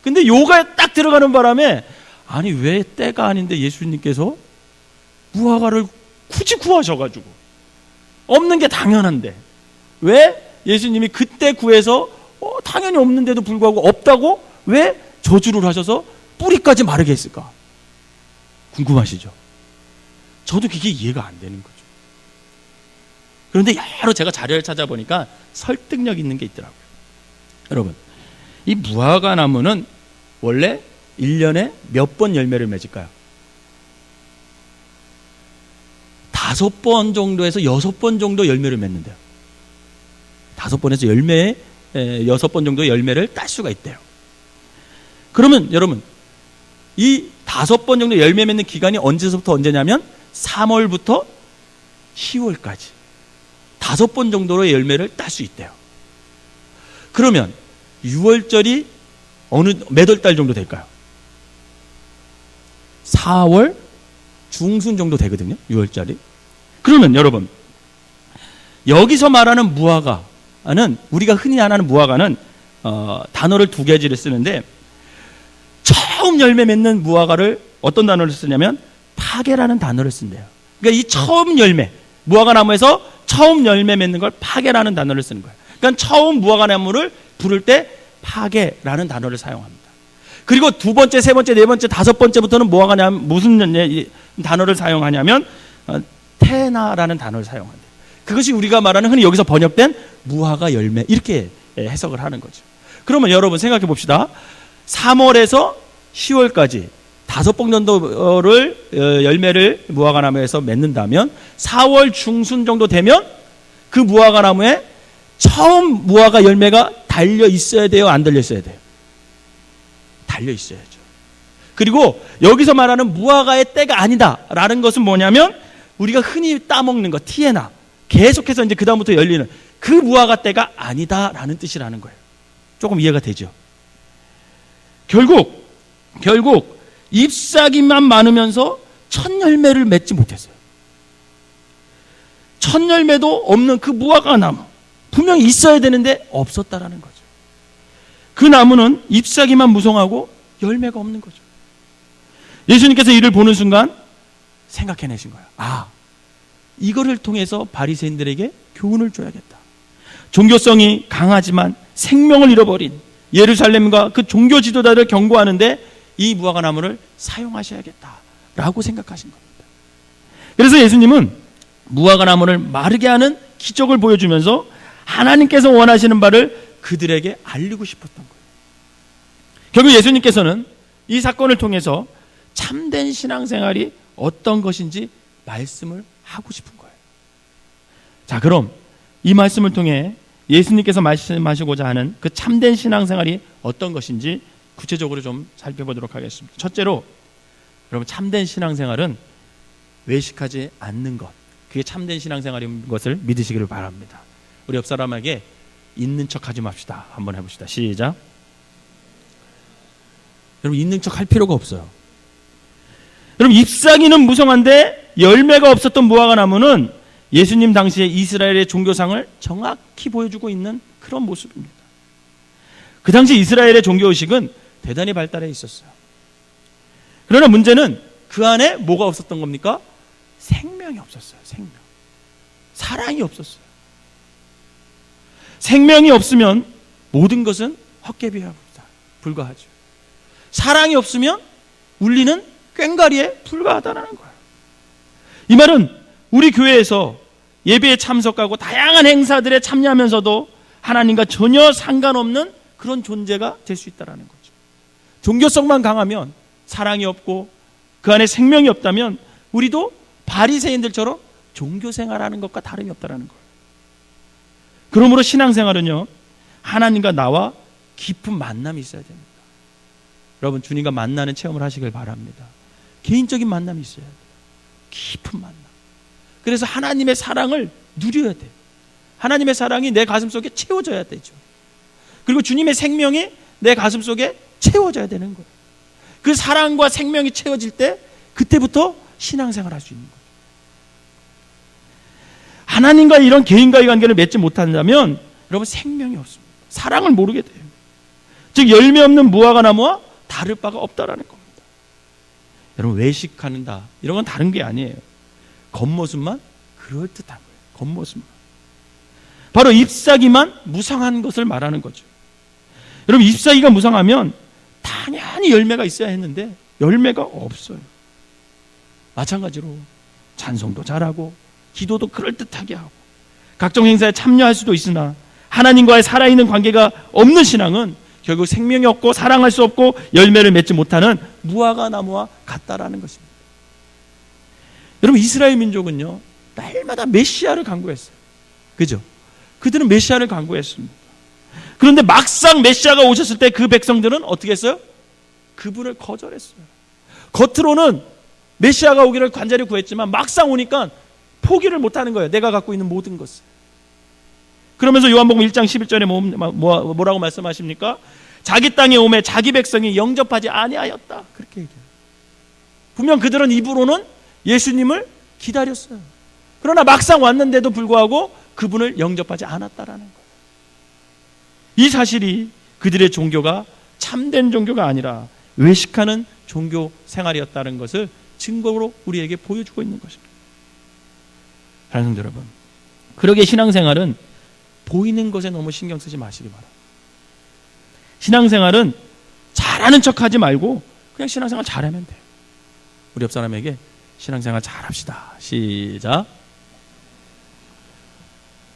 [SPEAKER 3] 근데 요가 딱 들어가는 바람에 아니 왜 때가 아닌데 예수님께서 무화과를 굳이 구하셔가지고, 없는 게 당연한데 왜 예수님이 그때 구해서 당연히 없는데도 불구하고 없다고 왜 저주를 하셔서 뿌리까지 마르게 했을까? 궁금하시죠? 저도 그게 이해가 안 되는 거죠. 그런데 여러 제가 자료를 찾아보니까 설득력 있는 게 있더라고요. 여러분, 이 무화과 나무는 원래 1년에 몇 번 열매를 맺을까요? 5번 정도에서 6번 정도 열매를 맺는데요. 5번에서 6번 정도 열매를 딸 수가 있대요. 그러면 여러분, 이 5번 정도 열매 맺는 기간이 언제서부터 언제냐면 3월부터 10월까지 5번 정도의 열매를 딸 수 있대요. 그러면 6월절이 몇 월 달 정도 될까요? 4월 중순 정도 되거든요. 6월달이. 그러면 여러분, 여기서 말하는 무화과는, 우리가 흔히 아는 무화과는 단어를 두 가지를 쓰는데, 처음 열매 맺는 무화과를 어떤 단어를 쓰냐면 파게라는 단어를 쓴대요. 그러니까 이 처음 열매, 무화과 나무에서 처음 열매 맺는 걸 파게라는 단어를 쓰는 거예요. 그러니까 처음 무화과 나무를 부를 때 파게라는 단어를 사용합니다. 그리고 두 번째, 세 번째, 네 번째, 다섯 번째부터는 무화과 나무 무슨 단어를 사용하냐면 테나라는 단어를 사용한대요. 그것이 우리가 말하는 흔히 여기서 번역된 무화과 열매, 이렇게 해석을 하는 거죠. 그러면 여러분 생각해 봅시다. 3월에서 10월까지 5번 정도를 열매를 무화과 나무에서 맺는다면 4월 중순 정도 되면 그 무화과 나무에 처음 무화과 열매가 달려 있어야 돼요, 안 달려 있어야 돼요? 달려 있어야죠. 그리고 여기서 말하는 무화과의 때가 아니다라는 것은 뭐냐면 우리가 흔히 따먹는 거, 티에나, 계속해서 이제 그 다음부터 열리는 그 무화과 때가 아니다라는 뜻이라는 거예요. 조금 이해가 되죠? 결국 잎사귀만 많으면서 첫 열매를 맺지 못했어요. 첫 열매도 없는 그 무화과 나무, 분명히 있어야 되는데 없었다라는 거죠. 그 나무는 잎사귀만 무성하고 열매가 없는 거죠. 예수님께서 이를 보는 순간 생각해내신 거예요. 아, 이거를 통해서 바리새인들에게 교훈을 줘야겠다. 종교성이 강하지만 생명을 잃어버린 예루살렘과 그 종교 지도자를 경고하는데 이 무화과 나무를 사용하셔야겠다라고 생각하신 겁니다. 그래서 예수님은 무화과 나무를 마르게 하는 기적을 보여주면서 하나님께서 원하시는 바를 그들에게 알리고 싶었던 거예요. 결국 예수님께서는 이 사건을 통해서 참된 신앙생활이 어떤 것인지 말씀을 하고 싶은 거예요. 자, 그럼 이 말씀을 통해 예수님께서 말씀하시고자 하는 그 참된 신앙생활이 어떤 것인지 구체적으로 좀 살펴보도록 하겠습니다. 첫째로, 여러분, 참된 신앙생활은 외식하지 않는 것, 그게 참된 신앙생활인 것을 믿으시기를 바랍니다. 우리 옆 사람에게 있는 척하지 맙시다. 한번 해봅시다. 시작. 여러분, 있는 척 할 필요가 없어요. 여러분, 잎사귀는 무성한데 열매가 없었던 무화과 나무는 예수님 당시에 이스라엘의 종교상을 정확히 보여주고 있는 그런 모습입니다. 그 당시 이스라엘의 종교의식은 대단히 발달해 있었어요. 그러나 문제는 그 안에 뭐가 없었던 겁니까? 생명이 없었어요. 생명. 사랑이 없었어요. 생명이 없으면 모든 것은 헛개비에 불과하죠. 사랑이 없으면 울리는 꽹과리에 불과하다는 거예요. 이 말은 우리 교회에서 예배에 참석하고 다양한 행사들에 참여하면서도 하나님과 전혀 상관없는 그런 존재가 될 수 있다는 거죠. 종교성만 강하면, 사랑이 없고 그 안에 생명이 없다면 우리도 바리새인들처럼 종교생활하는 것과 다름이 없다는 거예요. 그러므로 신앙생활은요, 하나님과 나와 깊은 만남이 있어야 됩니다. 여러분, 주님과 만나는 체험을 하시길 바랍니다. 개인적인 만남이 있어야 돼요. 깊은 만남. 그래서 하나님의 사랑을 누려야 돼요. 하나님의 사랑이 내 가슴 속에 채워져야 되죠. 그리고 주님의 생명이 내 가슴 속에 채워져야 되는 거예요. 그 사랑과 생명이 채워질 때 그때부터 신앙생활을 할 수 있는 거예요. 하나님과 이런 개인과의 관계를 맺지 못한다면 여러분, 생명이 없습니다. 사랑을 모르게 돼요. 즉, 열매 없는 무화과 나무와 다를 바가 없다라는 겁니다. 여러분, 외식하는다 이런 건 다른 게 아니에요. 겉모습만 그럴듯한 거예요. 겉모습만. 바로 잎사귀만 무성한 것을 말하는 거죠. 여러분, 잎사귀가 무성하면 당연히 열매가 있어야 했는데 열매가 없어요. 마찬가지로 찬송도 잘하고 기도도 그럴듯하게 하고 각종 행사에 참여할 수도 있으나 하나님과의 살아있는 관계가 없는 신앙은 결국 생명이 없고 사랑할 수 없고 열매를 맺지 못하는 무화과 나무와 같다라는 것입니다. 여러분, 이스라엘 민족은요, 날마다 메시아를 간구했어요. 그죠? 그들은 메시아를 간구했습니다. 그런데 막상 메시아가 오셨을 때 그 백성들은 어떻게 했어요? 그분을 거절했어요. 겉으로는 메시아가 오기를 간절히 구했지만 막상 오니까 포기를 못하는 거예요. 내가 갖고 있는 모든 것을. 그러면서 요한복음 1장 11절에 뭐라고 말씀하십니까? 자기 땅에 오매 자기 백성이 영접하지 아니하였다. 그렇게 얘기해요. 분명 그들은 입으로는 예수님을 기다렸어요. 그러나 막상 왔는데도 불구하고 그분을 영접하지 않았다라는 거예요. 이 사실이 그들의 종교가 참된 종교가 아니라 외식하는 종교 생활이었다는 것을 증거로 우리에게 보여주고 있는 것입니다. 사랑하는 성도 여러분, 그러게 신앙생활은 보이는 것에 너무 신경 쓰지 마시기 바랍니다. 신앙생활은 잘하는 척하지 말고 그냥 신앙생활 잘하면 돼요. 우리 옆 사람에게 신앙생활 잘합시다. 시작.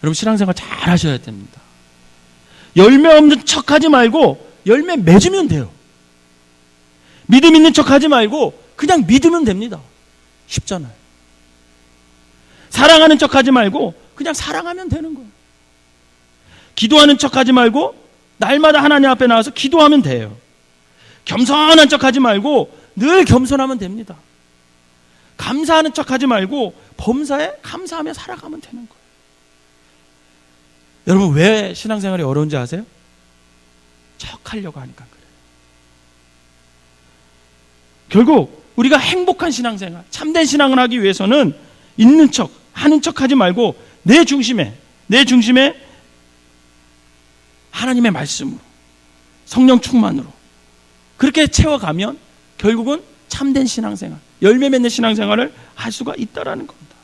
[SPEAKER 3] 여러분, 신앙생활 잘하셔야 됩니다. 열매 없는 척하지 말고 열매 맺으면 돼요. 믿음 있는 척하지 말고 그냥 믿으면 됩니다. 쉽잖아요. 사랑하는 척하지 말고 그냥 사랑하면 되는 거예요. 기도하는 척하지 말고 날마다 하나님 앞에 나와서 기도하면 돼요. 겸손한 척하지 말고 늘 겸손하면 됩니다. 감사하는 척하지 말고 범사에 감사하며 살아가면 되는 거예요. 여러분, 왜 신앙생활이 어려운지 아세요? 척하려고 하니까 그래요. 결국 우리가 행복한 신앙생활, 참된 신앙을 하기 위해서는 있는 척, 하는 척하지 말고 내 중심에 하나님의 말씀으로, 성령 충만으로 그렇게 채워가면 결국은 참된 신앙생활, 열매 맺는 신앙생활을 할 수가 있다라는 겁니다.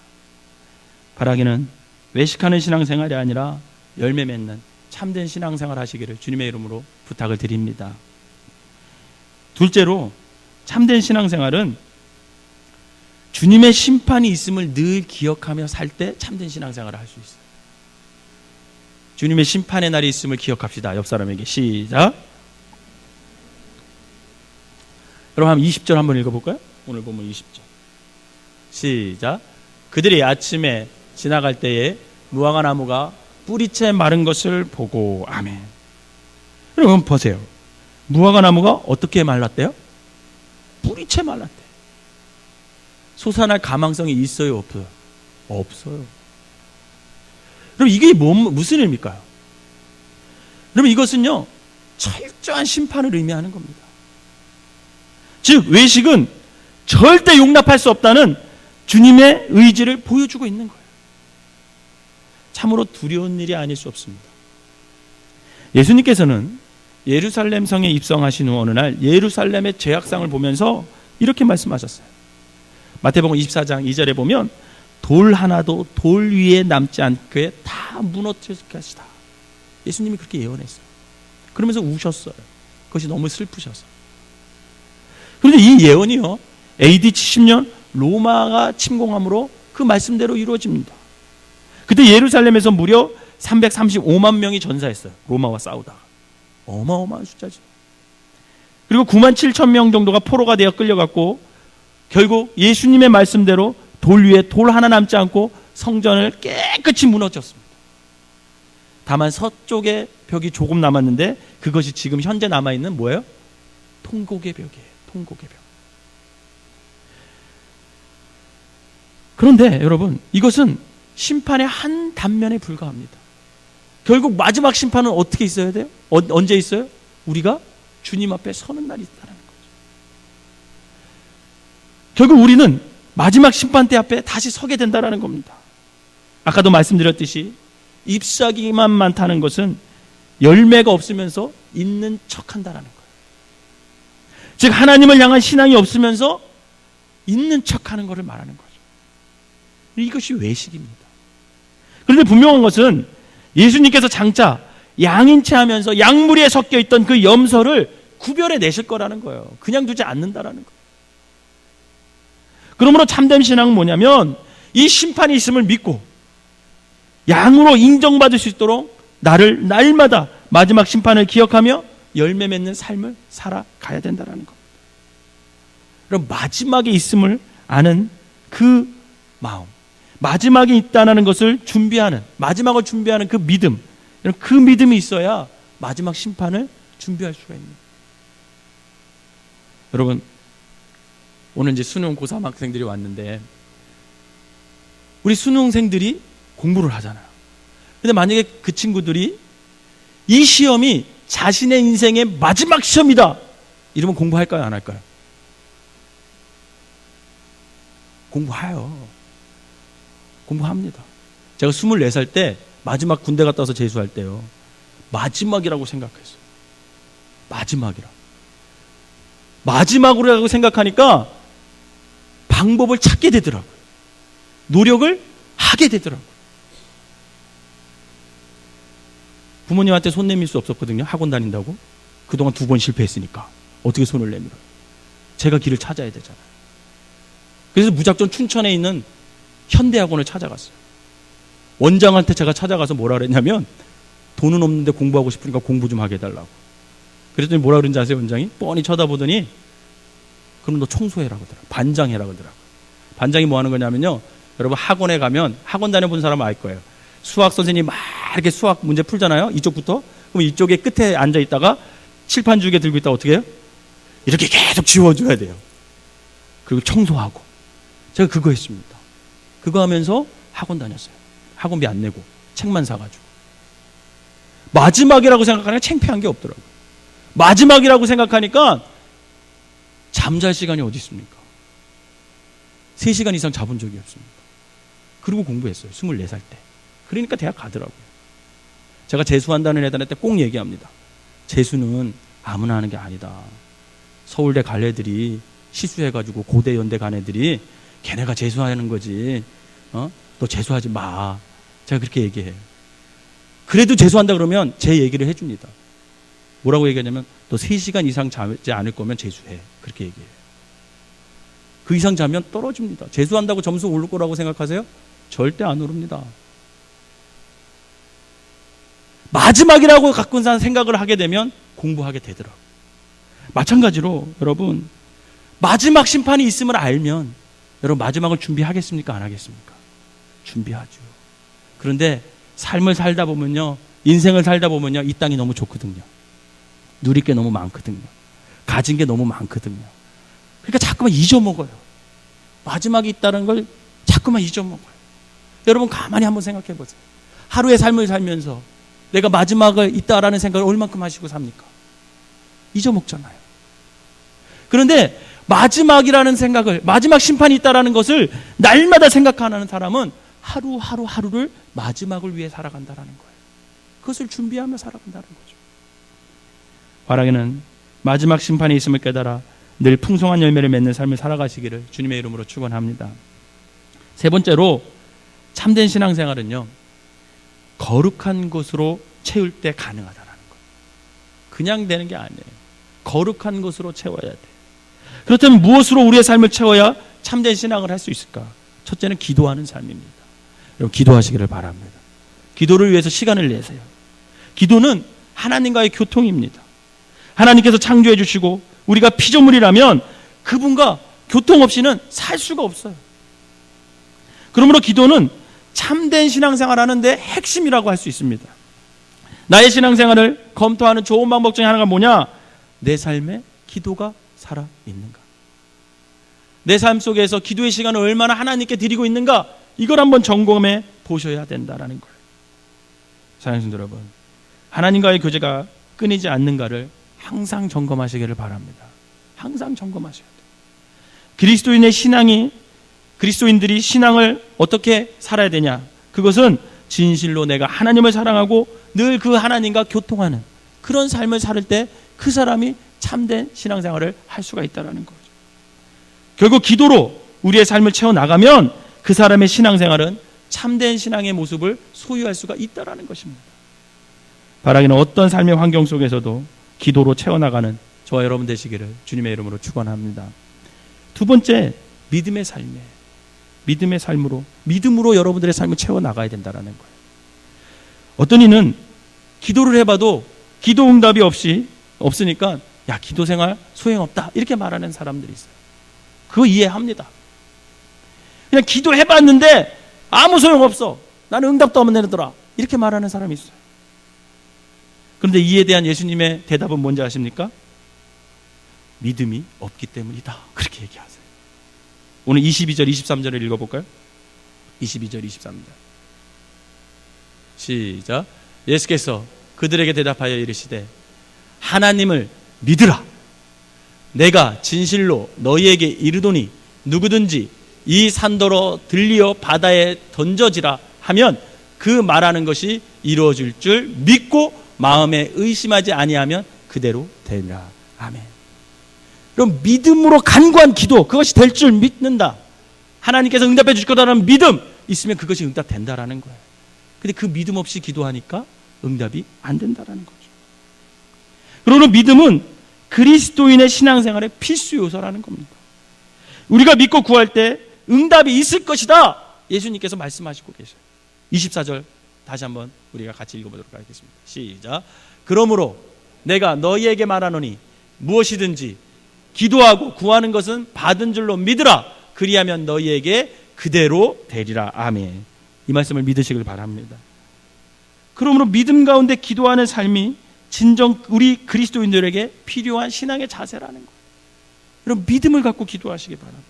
[SPEAKER 3] 바라기는 외식하는 신앙생활이 아니라 열매 맺는 참된 신앙생활 하시기를 주님의 이름으로 부탁을 드립니다. 둘째로, 참된 신앙생활은 주님의 심판이 있음을 늘 기억하며 살 때 참된 신앙생활을 할 수 있어요. 주님의 심판의 날이 있음을 기억합시다. 옆 사람에게 시작. 여러분, 한번 20절 한번 읽어볼까요? 오늘 보면 20절 시작. 그들이 아침에 지나갈 때에 무화과 나무가 뿌리채 마른 것을 보고. 아멘. 여러분 보세요. 무화과 나무가 어떻게 말랐대요? 뿌리채 말랐대. 솟아날 가망성이 있어요, 없어요? 없어요. 그럼 이게 무슨 의미일까요? 그러면 이것은요, 철저한 심판을 의미하는 겁니다. 즉, 외식은 절대 용납할 수 없다는 주님의 의지를 보여주고 있는 거예요. 참으로 두려운 일이 아닐 수 없습니다. 예수님께서는 예루살렘 성에 입성하신 후 어느 날 예루살렘의 죄악상을 보면서 이렇게 말씀하셨어요. 마태복음 24장 2절에 보면 돌 하나도 돌 위에 남지 않게 다 무너뜨릴 것이다. 예수님이 그렇게 예언했어요. 그러면서 우셨어요. 그것이 너무 슬프셔서. 그런데 이 예언이요, AD 70년 로마가 침공함으로 그 말씀대로 이루어집니다. 그때 예루살렘에서 무려 335만 명이 전사했어요. 로마와 싸우다가. 어마어마한 숫자죠. 그리고 9만 7천 명 정도가 포로가 되어 끌려갔고, 결국 예수님의 말씀대로 돌 위에 돌 하나 남지 않고 성전을 깨끗이 무너졌습니다. 다만 서쪽의 벽이 조금 남았는데 그것이 지금 현재 남아있는 뭐예요? 통곡의 벽이에요. 통곡의 벽. 그런데 여러분, 이것은 심판의 한 단면에 불과합니다. 결국 마지막 심판은 어떻게 있어야 돼요? 언제 있어요? 우리가 주님 앞에 서는 날이 있다는 거죠. 결국 우리는 마지막 심판대 앞에 다시 서게 된다는 겁니다. 아까도 말씀드렸듯이 잎사귀만 많다는 것은 열매가 없으면서 있는 척한다는 거예요. 즉, 하나님을 향한 신앙이 없으면서 있는 척하는 것을 말하는 거죠. 이것이 외식입니다. 그런데 분명한 것은 예수님께서 장차 양인 채 하면서 양무리에 섞여 있던 그 염소를 구별해 내실 거라는 거예요. 그냥 두지 않는다라는 거예요. 그러므로 참된 신앙은 뭐냐면 이 심판이 있음을 믿고 양으로 인정받을 수 있도록 나를 날마다 마지막 심판을 기억하며 열매 맺는 삶을 살아가야 된다는 겁니다. 그럼 마지막에 있음을 아는 그 마음, 마지막에 있다는 것을 준비하는, 마지막을 준비하는 그 믿음, 그 믿음이 있어야 마지막 심판을 준비할 수가 있는. 여러분, 오늘 이제 수능 고3 학생들이 왔는데 우리 수능생들이 공부를 하잖아요. 근데 만약에 그 친구들이 이 시험이 자신의 인생의 마지막 시험이다 이러면 공부할까요, 안 할까요? 공부해요. 공부합니다. 제가 24살 때 마지막 군대 갔다 와서 재수할 때요, 마지막이라고 생각했어요. 마지막으로 생각하니까 방법을 찾게 되더라고요. 노력을 하게 되더라고요. 부모님한테 손 내밀 수 없었거든요. 학원 다닌다고. 그동안 2번 실패했으니까 어떻게 손을 내밀어요. 제가 길을 찾아야 되잖아요. 그래서 무작정 춘천에 있는 현대학원을 찾아갔어요. 원장한테 제가 찾아가서 뭐라 그랬냐면 돈은 없는데 공부하고 싶으니까 공부 좀 하게 해달라고. 그랬더니 뭐라 그런지 아세요? 원장이 뻔히 쳐다보더니 그럼 너 청소해라 그러더라고요. 반장해라 그러더라고요. 반장이 뭐 하는 거냐면요, 여러분 학원에 가면, 학원 다녀본 사람은 알 거예요. 수학 선생님이 막 이렇게 수학 문제 풀잖아요. 이쪽부터. 그럼 이쪽에 끝에 앉아 있다가 칠판 주게 들고 있다가 어떻게 해요? 이렇게 계속 지워줘야 돼요. 그리고 청소하고. 제가 그거 했습니다. 그거 하면서 학원 다녔어요. 학원비 안 내고 책만 사가지고. 마지막이라고 생각하니까 창피한 게 없더라고요. 마지막이라고 생각하니까 잠잘 시간이 어디 있습니까? 3시간 이상 자본 적이 없습니다. 그리고 공부했어요. 24살 때. 그러니까 대학 가더라고요. 제가 재수한다는 애들한테 꼭 얘기합니다. 재수는 아무나 하는 게 아니다. 서울대 갈 애들이 시수해가지고 고대 연대 간 애들이 걔네가 재수하는 거지. 너 재수하지 마. 제가 그렇게 얘기해요. 그래도 재수한다 그러면 제 얘기를 해줍니다. 뭐라고 얘기하냐면 너 3시간 이상 자지 않을 거면 재수해. 그렇게 얘기해요. 그 이상 자면 떨어집니다. 재수한다고 점수 오를 거라고 생각하세요? 절대 안 오릅니다. 마지막이라고 갖고 생각을 하게 되면 공부하게 되더라고요. 마찬가지로 여러분, 마지막 심판이 있음을 알면 여러분 마지막을 준비하겠습니까? 안 하겠습니까? 준비하죠. 그런데 삶을 살다 보면요, 인생을 살다 보면요, 이 땅이 너무 좋거든요. 누릴 게 너무 많거든요. 가진 게 너무 많거든요. 그러니까 자꾸만 잊어먹어요. 마지막이 있다는 걸 자꾸만 잊어먹어요. 여러분 가만히 한번 생각해 보세요. 하루의 삶을 살면서 내가 마지막을 있다라는 생각을 얼만큼 하시고 삽니까? 잊어먹잖아요. 그런데 마지막이라는 생각을, 마지막 심판이 있다라는 것을 날마다 생각하는 사람은 하루를 마지막을 위해 살아간다라는 거예요. 그것을 준비하며 살아간다는 거죠. 바라기는 마지막 심판이 있음을 깨달아 늘 풍성한 열매를 맺는 삶을 살아가시기를 주님의 이름으로 축원합니다. 세 번째로, 참된 신앙생활은요, 거룩한 것으로 채울 때 가능하다라는 거예요. 그냥 되는 게 아니에요. 거룩한 것으로 채워야 돼. 그렇다면 무엇으로 우리의 삶을 채워야 참된 신앙을 할 수 있을까? 첫째는 기도하는 삶입니다. 여러분 기도하시기를 바랍니다. 기도를 위해서 시간을 내세요. 기도는 하나님과의 교통입니다. 하나님께서 창조해 주시고 우리가 피조물이라면 그분과 교통 없이는 살 수가 없어요. 그러므로 기도는 참된 신앙생활 하는데 핵심이라고 할 수 있습니다. 나의 신앙생활을 검토하는 좋은 방법 중에 하나가 뭐냐? 내 삶에 기도가 살아있는가? 내 삶 속에서 기도의 시간을 얼마나 하나님께 드리고 있는가? 이걸 한번 점검해 보셔야 된다는 거예요. 사랑하는 성도 여러분, 하나님과의 교제가 끊이지 않는가를 항상 점검하시기를 바랍니다. 항상 점검하셔야 돼요. 그리스도인들이 신앙을 어떻게 살아야 되냐? 그것은 진실로 내가 하나님을 사랑하고 늘 그 하나님과 교통하는 그런 삶을 살 때 그 사람이 참된 신앙생활을 할 수가 있다는 거죠. 결국 기도로 우리의 삶을 채워나가면 그 사람의 신앙생활은 참된 신앙의 모습을 소유할 수가 있다는 것입니다. 바라기는 어떤 삶의 환경 속에서도 기도로 채워나가는 저와 여러분 되시기를 주님의 이름으로 축원합니다. 두 번째, 믿음의 삶이에요. 믿음의 삶으로, 믿음으로 여러분들의 삶을 채워나가야 된다는 거예요. 어떤 이는 기도를 해봐도 기도 응답이 없으니까 야, 기도 생활 소용없다 이렇게 말하는 사람들이 있어요. 그거 이해합니다. 그냥 기도해봤는데 아무 소용없어, 나는 응답도 안 내더라 이렇게 말하는 사람이 있어요. 그런데 이에 대한 예수님의 대답은 뭔지 아십니까? 믿음이 없기 때문이다, 그렇게 얘기하세요. 오늘 22절 23절을 읽어볼까요? 22절 23절 시작. 예수께서 그들에게 대답하여 이르시되 하나님을 믿으라. 내가 진실로 너희에게 이르노니 누구든지 이 산더러 들리어 바다에 던져지라 하면 그 말하는 것이 이루어질 줄 믿고 마음에 의심하지 아니하면 그대로 되리라. 아멘. 그럼 믿음으로 간구한 기도, 그것이 될 줄 믿는다. 하나님께서 응답해 주실 거라는 믿음 있으면 그것이 응답된다라는 거예요. 근데 그 믿음 없이 기도하니까 응답이 안 된다라는 거죠. 그러므로 믿음은 그리스도인의 신앙생활의 필수 요소라는 겁니다. 우리가 믿고 구할 때 응답이 있을 것이다, 예수님께서 말씀하시고 계셔요. 24절 다시 한번 우리가 같이 읽어보도록 하겠습니다. 시작. 그러므로 내가 너희에게 말하노니 무엇이든지 기도하고 구하는 것은 받은 줄로 믿으라. 그리하면 너희에게 그대로 되리라. 아멘. 이 말씀을 믿으시길 바랍니다. 그러므로 믿음 가운데 기도하는 삶이 진정 우리 그리스도인들에게 필요한 신앙의 자세라는 거예요. 여러분, 믿음을 갖고 기도하시기 바랍니다.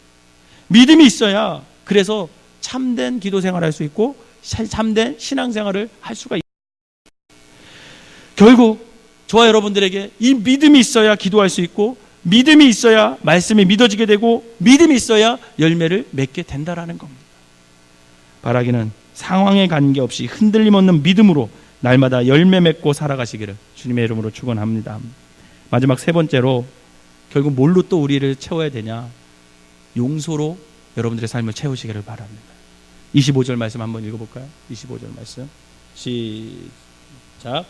[SPEAKER 3] 믿음이 있어야 그래서 참된 기도 생활을 할 수 있고 참된 신앙생활을 할 수가 있습니다. 결국 저와 여러분들에게 이 믿음이 있어야 기도할 수 있고, 믿음이 있어야 말씀이 믿어지게 되고, 믿음이 있어야 열매를 맺게 된다라는 겁니다. 바라기는 상황에 관계없이 흔들림 없는 믿음으로 날마다 열매 맺고 살아가시기를 주님의 이름으로 축원합니다. 마지막 세 번째로, 결국 뭘로 또 우리를 채워야 되냐? 용서로 여러분들의 삶을 채우시기를 바랍니다. 25절 말씀 한번 읽어볼까요? 25절 말씀 시작.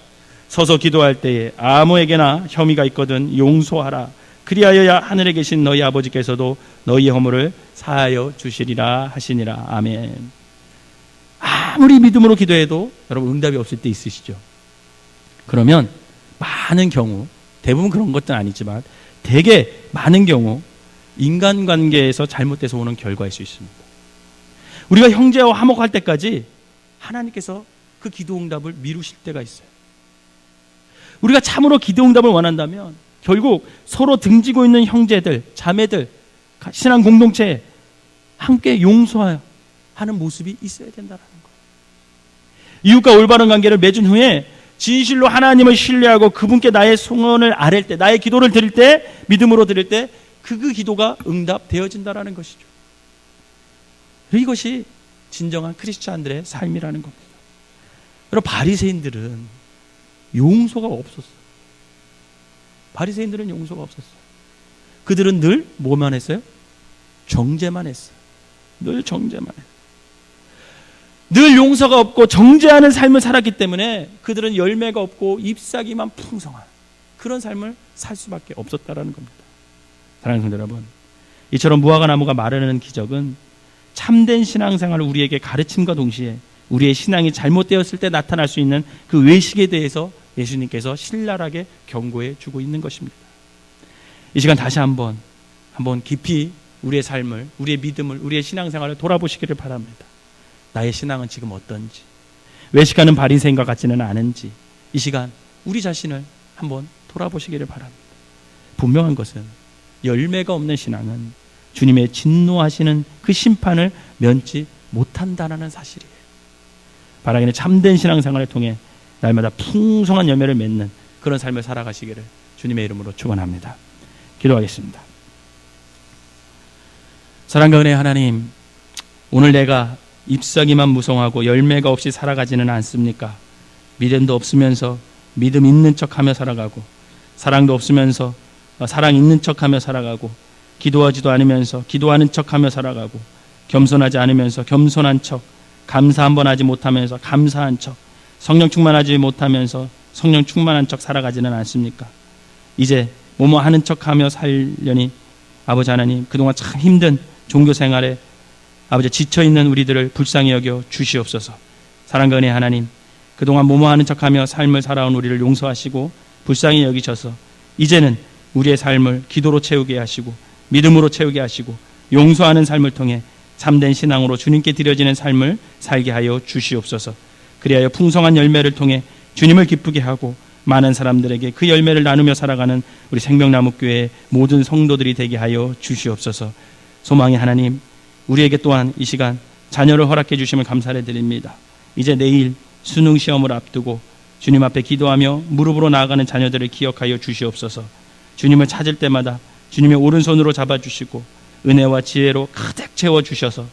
[SPEAKER 3] 서서 기도할 때에 아무에게나 혐의가 있거든 용서하라. 그리하여야 하늘에 계신 너희 아버지께서도 너희 허물을 사하여 주시리라 하시니라. 아멘. 아무리 믿음으로 기도해도 여러분 응답이 없을 때 있으시죠? 그러면 많은 경우, 대부분 그런 것도 아니지만 되게 많은 경우 인간관계에서 잘못돼서 오는 결과일 수 있습니다. 우리가 형제와 화목할 때까지 하나님께서 그 기도 응답을 미루실 때가 있어요. 우리가 참으로 기도 응답을 원한다면 결국 서로 등지고 있는 형제들, 자매들, 신앙 공동체에 함께 용서하는 모습이 있어야 된다는 거예요. 이웃과 올바른 관계를 맺은 후에 진실로 하나님을 신뢰하고 그분께 나의 소원을 아랠 때, 나의 기도를 드릴 때, 믿음으로 드릴 때 그 기도가 응답되어진다는 것이죠. 이것이 진정한 크리스찬들의 삶이라는 겁니다. 여러분, 바리새인들은 용서가 없었어요. 바리새인들은 용서가 없었어요. 그들은 늘 뭐만 했어요? 정죄만 했어요. 늘 정죄만 했어요. 늘 용서가 없고 정죄하는 삶을 살았기 때문에 그들은 열매가 없고 잎사귀만 풍성한 그런 삶을 살 수밖에 없었다라는 겁니다. 사랑하는 성도 여러분, 이처럼 무화과 나무가 마르는 기적은 참된 신앙생활을 우리에게 가르침과 동시에 우리의 신앙이 잘못되었을 때 나타날 수 있는 그 외식에 대해서 예수님께서 신랄하게 경고해 주고 있는 것입니다. 이 시간 다시 한번 깊이 우리의 삶을, 우리의 믿음을, 우리의 신앙생활을 돌아보시기를 바랍니다. 나의 신앙은 지금 어떤지, 외식하는 바리새인과 같지는 않은지 이 시간 우리 자신을 한번 돌아보시기를 바랍니다. 분명한 것은 열매가 없는 신앙은 주님의 진노하시는 그 심판을 면치 못한다는 사실이에요. 바라기는 참된 신앙생활을 통해 날마다 풍성한 열매를 맺는 그런 삶을 살아가시기를 주님의 이름으로 축원합니다. 기도하겠습니다. 사랑과 은혜의 하나님, 오늘 내가 잎사귀만 무성하고 열매가 없이 살아가지는 않습니까? 믿음도 없으면서 믿음 있는 척하며 살아가고, 사랑도 없으면서 사랑 있는 척하며 살아가고, 기도하지도 않으면서 기도하는 척하며 살아가고, 겸손하지 않으면서 겸손한 척, 감사 한번 하지 못하면서 감사한 척, 성령 충만하지 못하면서 성령 충만한 척 살아가지는 않습니까? 이제 뭐뭐 하는 척하며 살려니 아버지 하나님, 그동안 참 힘든 종교 생활에 아버지 지쳐있는 우리들을 불쌍히 여겨 주시옵소서. 사랑과 은혜 하나님, 그동안 뭐뭐 하는 척하며 삶을 살아온 우리를 용서하시고 불쌍히 여기셔서 이제는 우리의 삶을 기도로 채우게 하시고 믿음으로 채우게 하시고 용서하는 삶을 통해 참된 신앙으로 주님께 드려지는 삶을 살게 하여 주시옵소서. 그리하여 풍성한 열매를 통해 주님을 기쁘게 하고 많은 사람들에게 그 열매를 나누며 살아가는 우리 생명나무교회의 모든 성도들이 되게 하여 주시옵소서. 소망의 하나님, 우리에게 또한 이 시간 자녀를 허락해 주심을 감사를 드립니다. 이제 내일 수능 시험을 앞두고 주님 앞에 기도하며 무릎으로 나아가는 자녀들을 기억하여 주시옵소서. 주님을 찾을 때마다 주님의 오른손으로 잡아주시고 은혜와 지혜로 가득 채워주셔서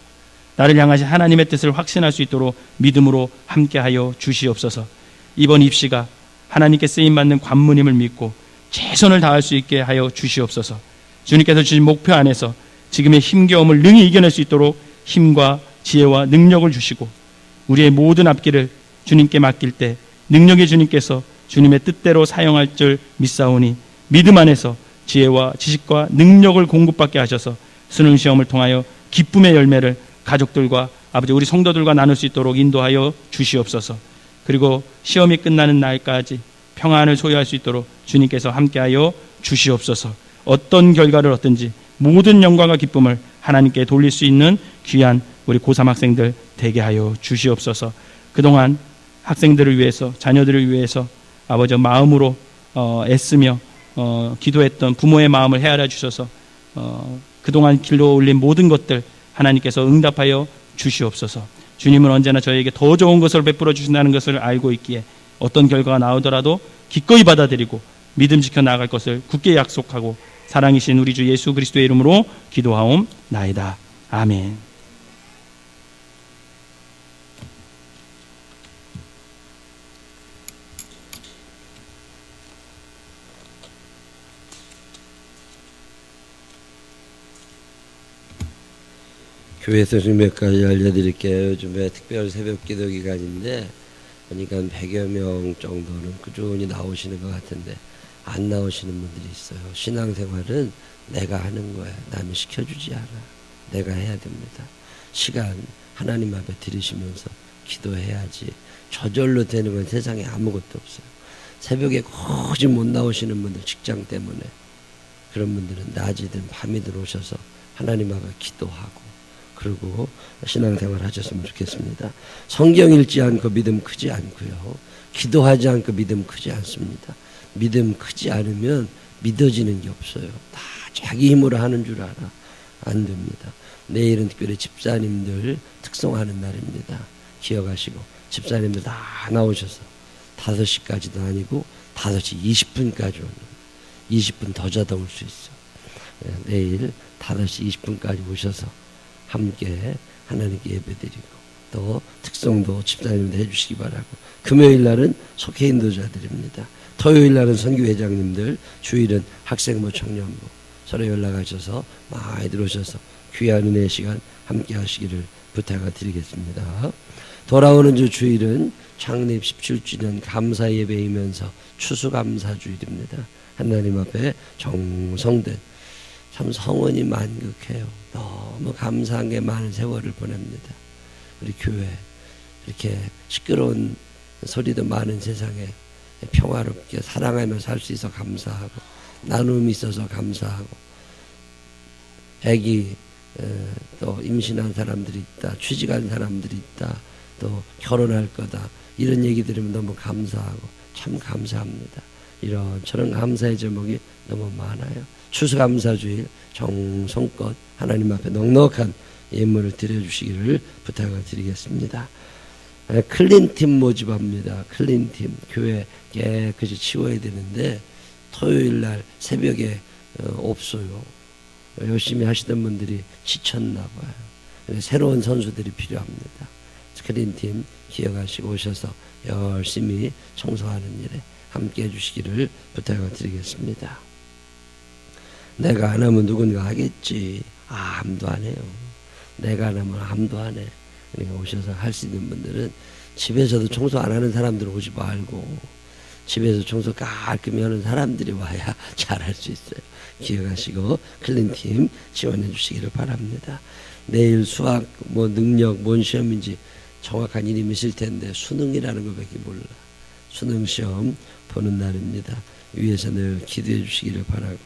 [SPEAKER 3] 나를 향하신 하나님의 뜻을 확신할 수 있도록 믿음으로 함께하여 주시옵소서. 이번 입시가 하나님께 쓰임받는 관문임을 믿고 최선을 다할 수 있게 하여 주시옵소서. 주님께서 주신 목표 안에서 지금의 힘겨움을 능히 이겨낼 수 있도록 힘과 지혜와 능력을 주시고, 우리의 모든 앞길을 주님께 맡길 때 능력의 주님께서 주님의 뜻대로 사용할 줄 믿사오니, 믿음 안에서 지혜와 지식과 능력을 공급받게 하셔서 수능시험을 통하여 기쁨의 열매를 가족들과 아버지 우리 성도들과 나눌 수 있도록 인도하여 주시옵소서. 그리고 시험이 끝나는 날까지 평안을 소유할 수 있도록 주님께서 함께하여 주시옵소서. 어떤 결과를 얻든지 모든 영광과 기쁨을 하나님께 돌릴 수 있는 귀한 우리 고3 학생들 되게 하여 주시옵소서. 그동안 학생들을 위해서, 자녀들을 위해서 아버지 마음으로 애쓰며 기도했던 부모의 마음을 헤아려 주셔서 그동안 길로 올린 모든 것들 하나님께서 응답하여 주시옵소서. 주님은 언제나 저에게 더 좋은 것을 베풀어 주신다는 것을 알고 있기에 어떤 결과가 나오더라도 기꺼이 받아들이고 믿음 지켜 나갈 것을 굳게 약속하고, 사랑이신 우리 주 예수 그리스도의 이름으로 기도하옵나이다. 아멘.
[SPEAKER 4] 교회에서 좀 몇 가지 알려드릴게요. 요즘에 특별 새벽 기도 기간인데 보니까 100여 명 정도는 꾸준히 나오시는 것 같은데 안 나오시는 분들이 있어요. 신앙생활은 내가 하는 거야. 남이 시켜주지 않아. 내가 해야 됩니다. 시간 하나님 앞에 들이시면서 기도해야지. 저절로 되는 건 세상에 아무것도 없어요. 새벽에 굳이 못 나오시는 분들, 직장 때문에, 그런 분들은 낮이든 밤이든 오셔서 하나님 앞에 기도하고 그리고 신앙생활 하셨으면 좋겠습니다. 성경 읽지 않고 믿음 크지 않고요. 기도하지 않고 믿음 크지 않습니다. 믿음 크지 않으면 믿어지는 게 없어요. 다 자기 힘으로 하는 줄 알아. 안 됩니다. 내일은 특별히 집사님들 특송하는 날입니다. 기억하시고 집사님들 다 나오셔서 5시까지도 아니고 5시 20분까지 오는, 20분 더 자다 올 수 있어. 내일 5시 20분까지 오셔서 함께 하나님께 예배드리고 또 특송도 집사님들 해주시기 바라고, 금요일 날은 속회 인도자들입니다. 토요일 날은 선교회장님들, 주일은 학생부 청년부 서로 연락하셔서 많이 들어오셔서 귀한 은혜의 시간 함께 하시기를 부탁을 드리겠습니다. 돌아오는 주 주일은 창립 17주년 감사 예배이면서 추수감사주일입니다. 하나님 앞에 정성된, 참 성원이 만극해요. 너무 감사한 게 많은 세월을 보냅니다. 우리 교회 이렇게 시끄러운 소리도 많은 세상에 평화롭게 사랑하며 살 수 있어 감사하고, 나눔이 있어서 감사하고, 애기 또 임신한 사람들이 있다, 취직한 사람들이 있다, 또 결혼할 거다, 이런 얘기 들으면 너무 감사하고 참 감사합니다. 이런 저런 감사의 제목이 너무 많아요. 추수감사주일 정성껏 하나님 앞에 넉넉한 예물을 드려주시기를 부탁을 드리겠습니다. 클린팀 모집합니다. 클린팀, 교회 깨끗이 치워야 되는데 토요일날 새벽에 없어요. 열심히 하시던 분들이 지쳤나 봐요. 새로운 선수들이 필요합니다. 클린팀 기억하시고 오셔서 열심히 청소하는 일에 함께 해주시기를 부탁을 드리겠습니다. 내가 안 하면 누군가 하겠지. 아무도 안 해요. 내가 안 하면 아무도 안 해. 그러니까 오셔서 할 수 있는 분들은 집에서도 청소 안 하는 사람들은 오지 말고 집에서 청소 깔끔히 하는 사람들이 와야 잘할 수 있어요. 기억하시고 클린팀 지원해 주시기를 바랍니다. 내일 수학 능력 뭔 시험인지 정확한 이름이 있을 텐데 수능이라는 것밖에 몰라. 수능 시험 보는 날입니다. 위에서 늘 기도해 주시기를 바라고,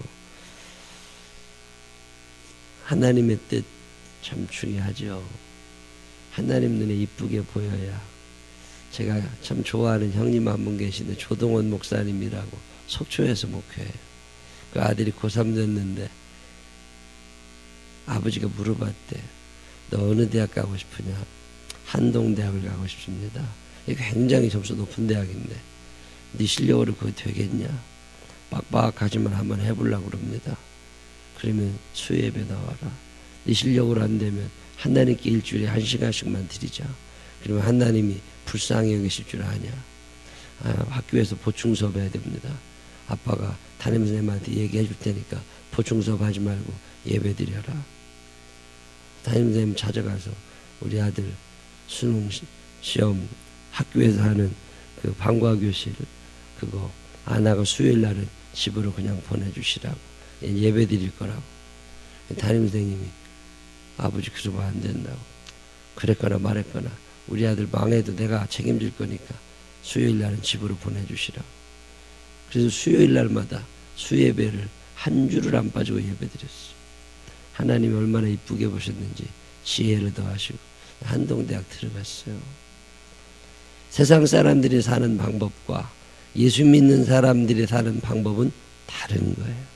[SPEAKER 4] 하나님의 뜻 참 중요하죠. 하나님 눈에 이쁘게 보여야. 제가 참 좋아하는 형님 한 분 계시는데 조동원 목사님이라고 속초에서 목회해요. 그 아들이 고3 됐는데 아버지가 물어봤대. 너 어느 대학 가고 싶으냐? 한동대학을 가고 싶습니다. 이게 굉장히 점수 높은 대학인데 네 실력으로 그거 되겠냐? 빡빡하지만 한번 해보려고 그럽니다. 그러면 수예배 나와라. 네 실력으로 안 되면 하나님께 일주일에 1시간씩만 드리자. 그러면 하나님이 불쌍히 여기실 줄 아냐? 학교에서 보충 수업 해야 됩니다. 아빠가 담임선생님한테 얘기해 줄 테니까 보충 수업 하지 말고 예배 드려라. 담임선생님 찾아가서 우리 아들 수능 시험 학교에서 하는 그 방과 교실 그거 안 하고 수요일 날은 집으로 그냥 보내주시라고, 예배 드릴 거라고. 담임선생님이 아버지 그 수업 안 된다고 그랬거나 말했거나 우리 아들 망해도 내가 책임질 거니까 수요일 날은 집으로 보내주시라고. 그래서 수요일 날마다 수예배를 한 줄을 안 빠지고 예배드렸어요. 하나님이 얼마나 이쁘게 보셨는지 지혜를 더하시고 한동대학 들어갔어요. 세상 사람들이 사는 방법과 예수 믿는 사람들이 사는 방법은 다른 거예요.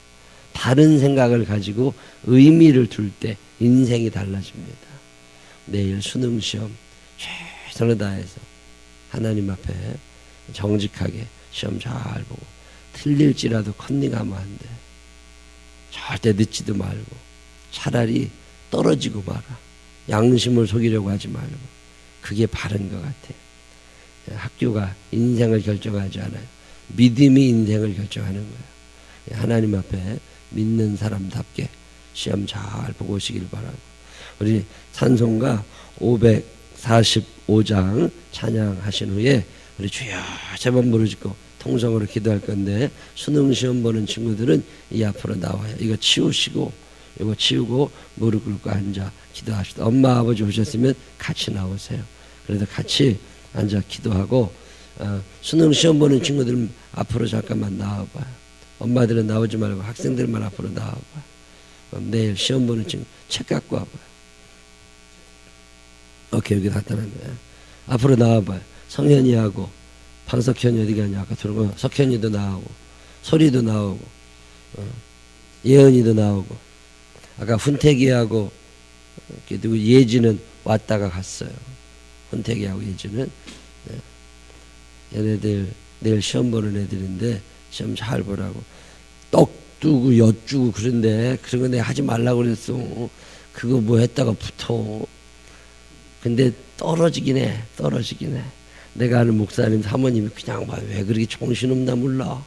[SPEAKER 4] 다른 생각을 가지고 의미를 둘 때 인생이 달라집니다. 내일 수능시험 최선을 다해서 하나님 앞에 정직하게 시험 잘 보고 틀릴지라도 컨닝하면 안 돼. 절대 늦지도 말고 차라리 떨어지고 마라. 양심을 속이려고 하지 말고. 그게 바른 것 같아요. 학교가 인생을 결정하지 않아요. 믿음이 인생을 결정하는 거예요. 하나님 앞에 믿는 사람답게 시험 잘 보고 오시길 바라고. 우리 찬송가 545장 찬양하신 후에 우리 주여 제번 부르짖고 통성으로 기도할 건데, 수능 시험 보는 친구들은 이 앞으로 나와요. 이거 치우시고, 이거 치우고 무릎 꿇고 앉아 기도합시다. 엄마 아버지 오셨으면 같이 나오세요. 그래서 같이 앉아 기도하고, 수능 시험 보는 친구들은 앞으로 잠깐만 나와봐요. 엄마들은 나오지 말고 학생들만 앞으로 나와봐요. 내일 시험 보는 친구 책 갖고 와봐요. 오케이, 여기 나타난 거야. 앞으로 나와봐요. 성현이하고 방석현이 어디 가냐, 아까 들어가. 석현이도 나오고 소리도 나오고 예은이도 나오고, 아까 훈택이하고 누구 예지는 왔다가 갔어요. 훈택이하고 예지는 얘네들 내일 시험 보는 애들인데 시험 잘 보라고. 떡두고 엿주고 그런데 그런 거 내가 하지 말라고 그랬어. 그거 뭐 했다가 붙어. 근데 떨어지긴 해. 내가 아는 목사님 사모님이 그냥 봐. 왜 그렇게 정신없나 몰라.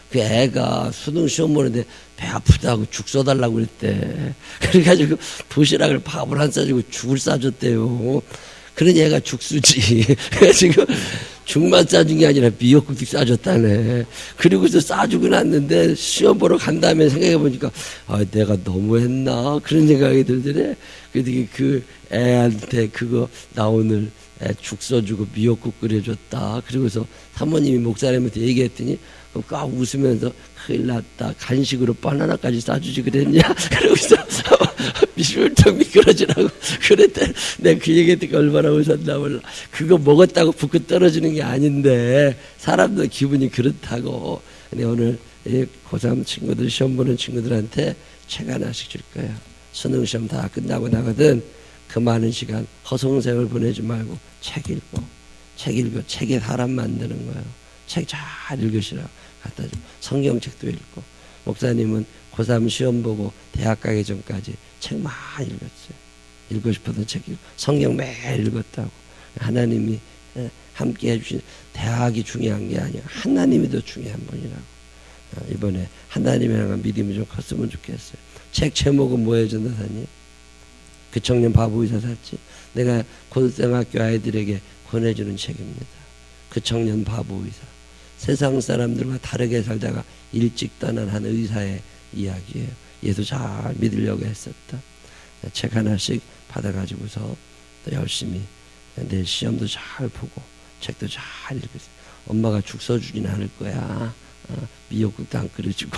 [SPEAKER 4] 그 애가 수능 시험 보는데 배 아프다고 죽 써달라고 그랬대. 그래가지고 도시락을 밥을 안 싸주고 죽을 싸줬대요. 그런 애가 죽수지. 그래가지고 죽만 싸준 게 아니라 미역국도 싸줬다네. 그리고서 싸주고 났는데 시험 보러 간 다음에 생각해보니까 내가 너무했나 그런 생각이 들더래. 그래서 그 애한테 그거 나 오늘 애 죽 써주고 미역국 끓여줬다. 그리고서 사모님이 목사님한테 얘기했더니 까 웃으면서 큰일 났다. 간식으로 바나나까지 싸주지 그랬냐. 그러고서 미술통 미끄러지라고 그랬대. 내가 그 얘기했더니 얼마나 웃었나 몰라. 그거 먹었다고 부끄 떨어지는 게 아닌데 사람도 기분이 그렇다고. 근데 오늘 고3 친구들 시험 보는 친구들한테 책 하나씩 줄 거야. 수능 시험 다 끝나고 나거든. 그 많은 시간 허송세월 보내지 말고 책 읽고 책에 사람 만드는 거예요. 책 잘 읽으시라고 갖다 줘. 성경책도 읽고. 목사님은 고3 시험 보고 대학 가기 전까지 책 많이 읽었어요. 읽고 싶어도 책 읽고 성경 매일 읽었다고. 하나님이 함께 해주신, 대학이 중요한 게 아니야. 하나님이 더 중요한 분이라고. 이번에 하나님에 대한 믿음이 좀 컸으면 좋겠어요. 책 제목은 뭐예요, 전도사님? 그 청년 바보 의사 샀지. 내가 고등학교 아이들에게 권해주는 책입니다. 그 청년 바보 의사. 세상 사람들과 다르게 살다가 일찍 떠난 한 의사의 이야기예요. 얘도 잘 믿으려고 했었다. 책 하나씩 받아가지고서 또 열심히 내일 시험도 잘 보고 책도 잘 읽으세요. 엄마가 죽 써주진 않을 거야. 미역국도 안 끓여주고.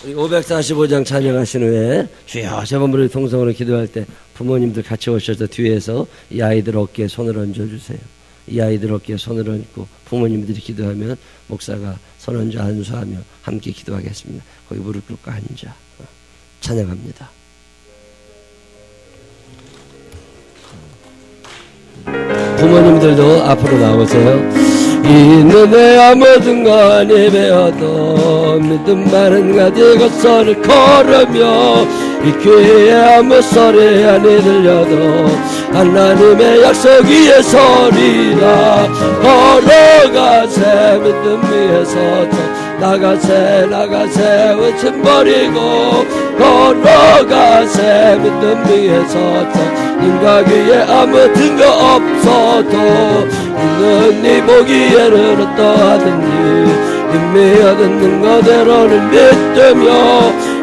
[SPEAKER 4] 우리 545장 찬양하신 후에 주여 제번부를 통성으로 기도할 때 부모님들 같이 오셔서 뒤에서 이 아이들 어깨에 손을 얹어주세요. 이 아이들 어깨에 손을 얹고 부모님들이 기도하면 목사가 손 얹어 안수하며 함께 기도하겠습니다. 거기 무릎 꿇고 앉아 찬양합니다. 부모님들도 앞으로 나오세요. 있는 애야 모든 건 예배여도 믿음만은 가지고 선을 걸으며 이 교회에 아무 소리 안 들려도 하나님의 약속 위에 서리라 걸어가세 믿음 위에 서서 나가세 외침 버리고 걸어가세 믿음 위에 서서 인과 위에 아무 증거 없어도 있는 네 보기에는 어떠하든지 이미 얻는 거대로는 믿으며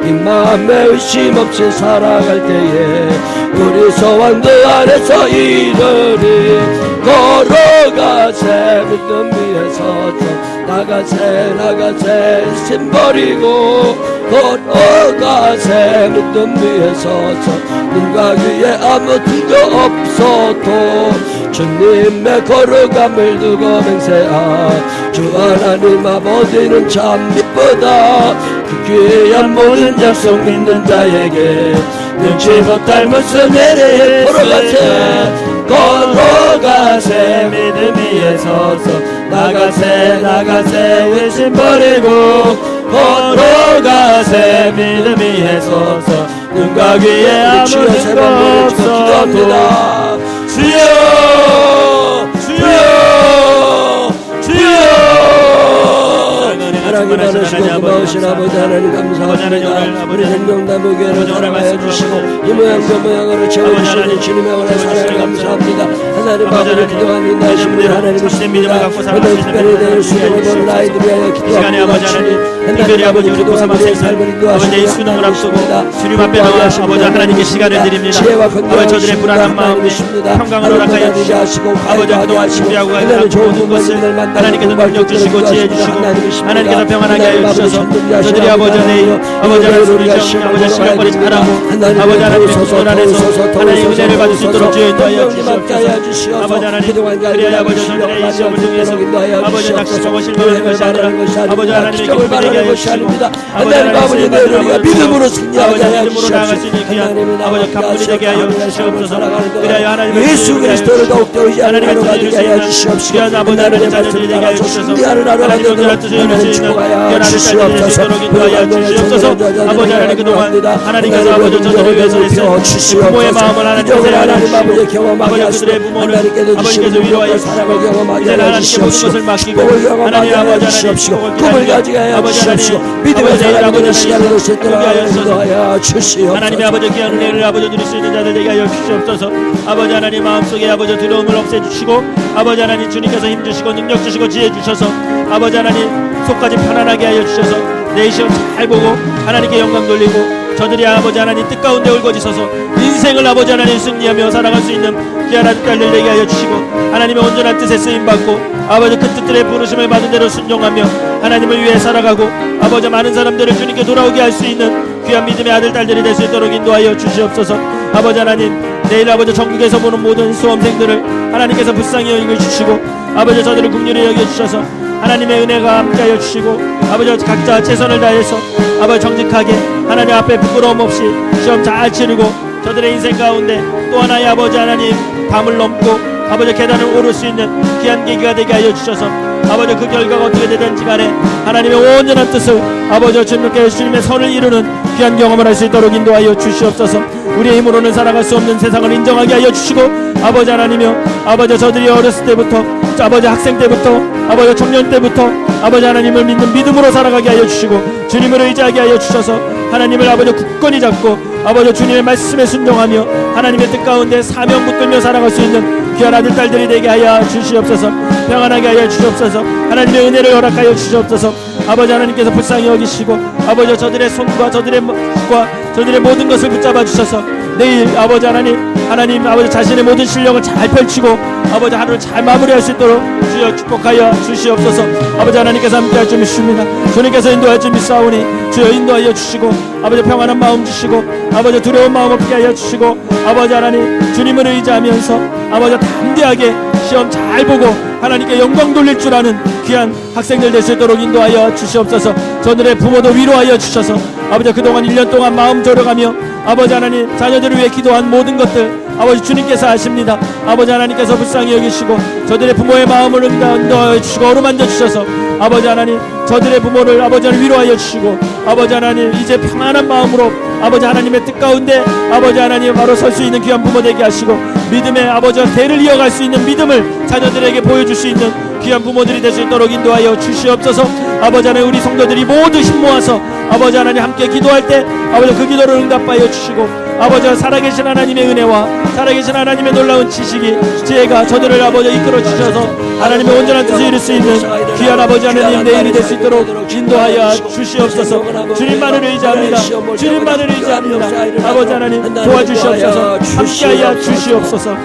[SPEAKER 4] 이 마음에 의심 없이 살아갈 때에 우리 소원도 안에서 이르리 걸어가세 믿음 위에 서서 나가세 의심 버리고 걸어가세 믿음 위에 서서 눈과 귀에 아무 증거 없어도 주님의 거룩함을 두고 맹세하 주 하나님 아버지는 참 이쁘다 그 귀한 모든 약속 믿는 자에게 눈치 못할 무슨 일에 걸어가세 믿음 위에 서서 나가세 의심 버리고 걸어가세 믿음 위에 서서 눈과 귀에 아무 증거 없어도 주여 하나님 많으시고 고마우신 아버지 하나님 감사합니다. 우리 생명나무 교회를 사랑하여 주시고 이 모양 저 모양으로 채워주시는 주님의 은혜 사랑을 감사합니다. 하나님 아버지 기도하는 인도하신 분들 하나님이십니다. 오늘 특별히 내일 수고를 보는 아이들이 하여 기도합니다. 하나님 아버지 우리 고사마생 삶을 인도하시고
[SPEAKER 3] 아버지 수능을 앞두고 주님 앞에 나와 아버지 하나님께 시간을 드립니다. 아버지 저들의 불안한 마음에 평강을 허락하여 주시고 아버지 그동안 준비하고 간 모든 것을 하나님께서 능력 주시고 지혜 주시고 하나님께서 평안하게 하여 주셔서 저들이 아버지 내일 아버지 하나님 소리 지어 아버지 시간 버리지 말라고 아버지 하나님의 손 안에서 하나님의 은혜를 받을 수 있도록 주여 인도하여 주시옵소서. 아버지 하나님 그리하여 아버지 저들의 이 시험을 통해서 아버지 낚시하고 실망하는 것이 아니라 아버지 하나님의 기쁨을 되게 하여 주시고 아버지 하나님의 우리가 믿음으로 승리하게 하여 주시옵소서. 아버지 감물이 되게 하여 주시옵소서. 그리하여 하나님의
[SPEAKER 4] 예수 그리스도를 더욱더 의지하는 하루가 되게 하여 주시옵소서.
[SPEAKER 3] 아버지 하나님의 자녀들이 되게 하여 주셔서 하나님 정결한 뜻을 이룰 수 있는 귀한 주시옵소서. 아버지 하나님 그동안 하나님께서 아버지 저들을 위해서 애쓰는 부모의 마음을 하나님께서 알아주시고 아버지 그들의 부모를 아버지께서 위로하여 주시고 이제는 하나님께 모든 것을 맡기고 하나님 아버지 하나님
[SPEAKER 4] 꿈을 가지게 하여 주시옵시고 믿음의 사람들의 시간을 인도하여 주시옵소서.
[SPEAKER 3] 하나님의 아버지 귀한 은혜를 아버지 누릴 수 있는 자들 되게 하여 주시옵소서. 아버지 하나님 마음속에 아버지 두려움을 없애주시고 아버지 하나님 주님께서 힘주시고 능력 주시고 지혜 주셔서 아버지 하나님 속까지 편안하게 하여 주셔서 내 시험 잘 보고 하나님께 영광 돌리고 저들이 아버지 하나님 뜻 가운데 울거지서서 인생을 아버지 하나님 승리하며 살아갈 수 있는 귀한 아들 딸들 되게 하여 주시고 하나님의 온전한 뜻에 쓰임받고 아버지 그 뜻들의 부르심을 받은 대로 순종하며 하나님을 위해 살아가고 아버지 많은 사람들을 주님께 돌아오게 할 수 있는 귀한 믿음의 아들 딸들이 될 수 있도록 인도하여 주시옵소서. 아버지 하나님 내일 아버지 전국에서 보는 모든 수험생들을 하나님께서 불쌍히 여겨 주시고 아버지 저들을 긍휼히 여겨 주셔서 하나님의 은혜가 함께하여 주시고 아버지 각자 최선을 다해서 아버지 정직하게 하나님 앞에 부끄러움 없이 시험 잘 치르고 저들의 인생 가운데 또 하나의 아버지 하나님 담을 넘고 아버지 계단을 오를 수 있는 귀한 계기가 되게 하여 주셔서 아버지 그 결과가 어떻게 되든지 간에 하나님의 온전한 뜻을 아버지 주님께 주님의 선을 이루는 귀한 경험을 할 수 있도록 인도하여 주시옵소서. 우리의 힘으로는 살아갈 수 없는 세상을 인정하게 하여 주시고 아버지 하나님이여 아버지 저들이 어렸을 때부터 아버지 학생 때부터 아버지 청년 때부터 아버지 하나님을 믿는 믿음으로 살아가게 하여 주시고 주님을 의지하게 하여 주셔서 하나님을 아버지 굳건히 잡고 아버지 주님의 말씀에 순종하며 하나님의 뜻 가운데 사명 붙들며 살아갈 수 있는 귀한 아들 딸들이 되게 하여 주시옵소서. 평안하게 하여 주시옵소서. 하나님의 은혜를 허락하여 주시옵소서. 아버지 하나님께서 불쌍히 여기시고 아버지 저들의 손과 저들의 목과 저들의 모든 것을 붙잡아 주셔서 내일 아버지 하나님 아버지 자신의 모든 실력을 잘 펼치고 아버지 하루를 잘 마무리할 수 있도록 주여 축복하여 주시옵소서. 아버지 하나님께서 함께할 줄 믿습니다. 주님께서 인도할 줄 믿사오니 주여 인도하여 주시고 아버지 평안한 마음 주시고 아버지 두려운 마음 없게 하여 주시고 아버지 하나님 주님을 의지하면서 아버지 담대하게 시험 잘 보고 하나님께 영광 돌릴 줄 아는 귀한 학생들 될 수 있도록 인도하여 주시옵소서. 저들의 부모도 위로하여 주셔서 아버지 그동안 1년 동안 마음 졸여가며
[SPEAKER 5] 아버지 하나님, 자녀들을 위해 기도한 모든 것들 아버지 주님께서 아십니다. 아버지 하나님께서 불쌍히 여기시고 저들의 부모의 마음을 인도하여 주시고 어루만져 주셔서 아버지 하나님, 저들의 부모를 아버지 하나님 위로하여 주시고 아버지 하나님, 이제 평안한 마음으로 아버지 하나님의 뜻 가운데 아버지 하나님 바로 설 수 있는 귀한 부모 되게 하시고 믿음의 아버지와 대를 이어갈 수 있는 믿음을 자녀들에게 보여줄 수 있는 귀한 부모들이 될 수 있도록 인도하여 주시옵소서. 아버지 하나님, 우리 성도들이 모두 힘 모아서 아버지 하나님 함께 기도할 때 아버지 그 기도를 응답하여 주시고 아버지와 살아계신 하나님의 은혜와 살아계신 하나님의 놀라운 지식이 지혜가 저들을 아버지 이끌어 주셔서 하나님의 온전한 뜻을 이룰 수 있는 귀한 아버지 하나님 내일이 될 수 있도록 인도하여 주시옵소서. 주님만을 의지합니다. 주님만을 의지합니다. 아버지 하나님 도와주시옵소서. 함께하여 주시옵소서.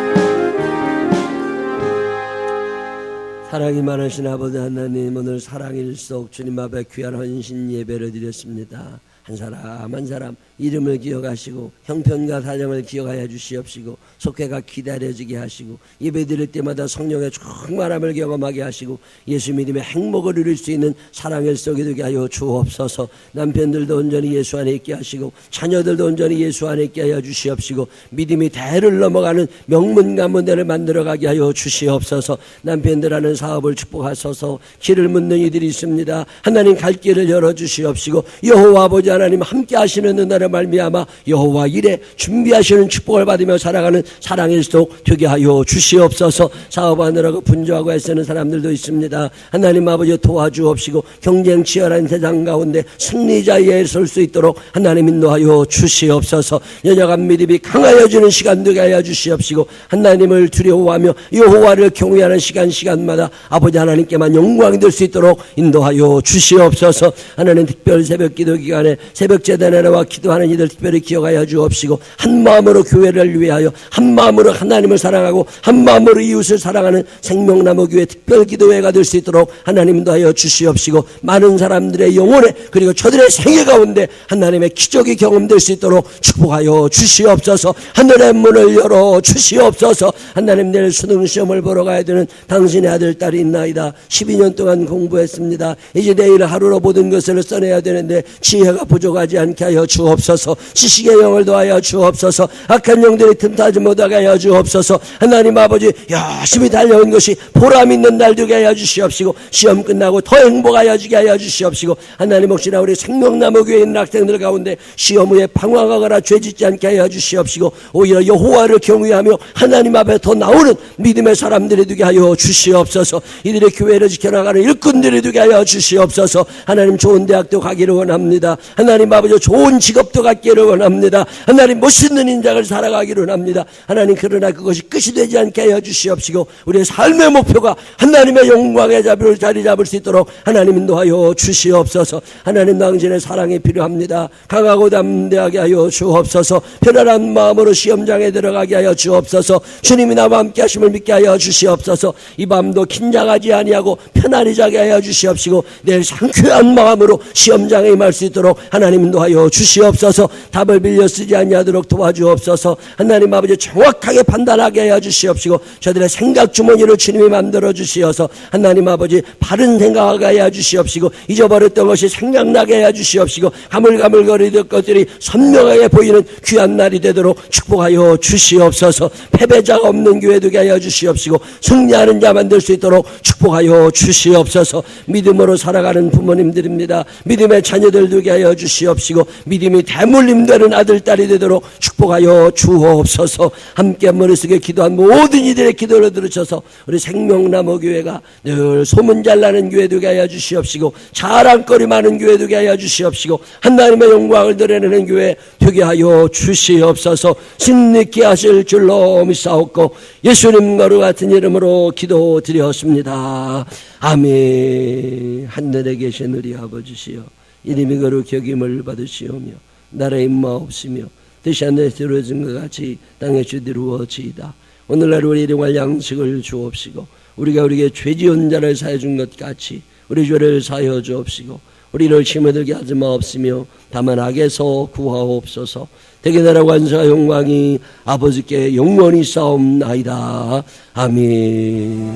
[SPEAKER 4] 사랑이 많으신 아버지 하나님, 오늘 사랑일속 주님 앞에 귀한 헌신 예배를 드렸습니다. 한 사람 한 사람 이름을 기억하시고 형편과 사정을 기억하여 주시옵시고 속회가 기다려지게 하시고 예배 드릴 때마다 성령의 충만함을 경험하게 하시고 예수 믿음의 행복을 누릴 수 있는 사랑의 속에 되게 하여 주옵소서. 남편들도 온전히 예수 안에 있게 하시고 자녀들도 온전히 예수 안에 있게 하여 주시옵시고 믿음이 대를 넘어가는 명문 가문들을 만들어가게 하여 주시옵소서. 남편들 하는 사업을 축복하소서. 길을 묻는 이들이 있습니다. 하나님 갈 길을 열어주시옵시고 여호와 아버지 하나님 함께 하시는 은혜를 말미암아 여호와 일에 준비하시는 축복을 받으며 살아가는 사랑일속 되게 하여 주시옵소서. 사업하느라고 분주하고 애쓰는 사람들도 있습니다. 하나님 아버지 도와주옵시고 경쟁 치열한 세상 가운데 승리자에 설 수 있도록 하나님 인도하여 주시옵소서. 연약한 믿음이 강하여지는 시간 되게 하여 주시옵시고 하나님을 두려워하며 여호와를 경외하는 시간마다 아버지 하나님께만 영광이 될 수 있도록 인도하여 주시옵소서. 하나님 특별 새벽 기도 기간에 새벽 제단에와 기도하는 이들 특별히 기억하여 주옵시고 한 마음으로 교회를 위하여 한 마음으로 하나님을 사랑하고 한 마음으로 이웃을 사랑하는 생명나무 교회 특별 기도회가 될 수 있도록 하나님 인도하여 주시옵시고 많은 사람들의 영혼에 그리고 저들의 생애 가운데 하나님의 기적이 경험될 수 있도록 축복하여 주시옵소서. 하늘의 문을 열어 주시옵소서. 하나님, 내일 수능시험을 보러 가야 되는 당신의 아들 딸이 있나이다. 12년 동안 공부했습니다. 이제 내일 하루로 모든 것을 써내야 되는데 지혜가 부족하지 않게 하여 주옵소서. 지식의 영을 더하여 주옵소서. 악한 영들이 틈타지 못하게 하여 주옵소서. 하나님 아버지, 열심히 달려온 것이 보람 있는 날 되게 하여 주시옵시고 시험 끝나고 더 행복하여 지게 하여 주시옵시고 하나님, 혹시나 우리 생명나무 교회 있는 학생들 가운데 시험 후에 방황하거나 죄짓지 않게 하여 주시옵시고 오히려 여호와를 경외하며 하나님 앞에 더 나오는 믿음의 사람들이 되게 하여 주시옵소서. 이들의 교회를 지켜나가는 일꾼들이 되게 하여 주시옵소서. 하나님, 좋은 대학도 가기를 원합니다. 하나님 아버지, 좋은 직업도 갖기를 원합니다. 하나님, 멋있는 인생을 살아가기를 원합니다. 하나님, 그러나 그것이 끝이 되지 않게 하여 주시옵시고 우리의 삶의 목표가 하나님의 영광의 자리 잡을 수 있도록 하나님 인도하여 주시옵소서. 하나님, 당신의 사랑이 필요합니다. 강하고 담대하게 하여 주옵소서. 편안한 마음으로 시험장에 들어가게 하여 주옵소서. 주님이 나와 함께 하심을 믿게 하여 주시옵소서. 이 밤도 긴장하지 아니하고 편안히 자게 하여 주시옵시고 내일 상쾌한 마음으로 시험장에 임할 수 있도록 하나님 인도하여 주시옵소서. 답을 빌려 쓰지 아니하도록 도와주옵소서. 하나님 아버지, 정확하게 판단하게 하여 주시옵시고 저들의 생각 주머니를 주님이 만들어 주시어서 하나님 아버지, 바른 생각하게 하여 주시옵시고 잊어버렸던 것이 생각나게 하여 주시옵시고 가물가물거리던 것들이 선명하게 보이는 귀한 날이 되도록 축복하여 주시옵소서. 패배자가 없는 교회 되게 하여 주시옵시고 승리하는 자 만들 수 있도록 축복하여 주시옵소서. 믿음으로 살아가는 부모님들입니다. 믿음의 자녀들 되게 하여 주시옵시고 믿음이 대물림되는 아들 딸이 되도록 축복하여 주옵소서. 함께 머릿속에 기도한 모든 이들의 기도를 들으셔서 우리 생명나무 교회가 늘 소문 잘 나는 교회 되게 하여 주시옵시고 자랑거리 많은 교회 되게 하여 주시옵시고 하나님의 영광을 드러내는 교회 되게 하여 주시옵소서. 승리케 하실 줄로 믿사옵고 예수님 거룩 같은 이름으로 기도드렸습니다. 아멘. 하늘에 계신 우리 아버지시여, 이름이 거룩히 여김을 받으시오며 나라의 임마옵시며 뜻이 하늘에서 이루어진 것 같이 땅에서 이루어지이다. 오늘날 우리 일용할 양식을 주옵시고 우리가 우리에게 죄 지은 자를 사해 준 것 같이 우리 죄를 사하여 주옵시고 우리를 시험에 들게 하지 마옵시며 다만 악에서 구하옵소서. 대개 나라 관세와 영광이 아버지께 영원히 싸움나이다. 아멘.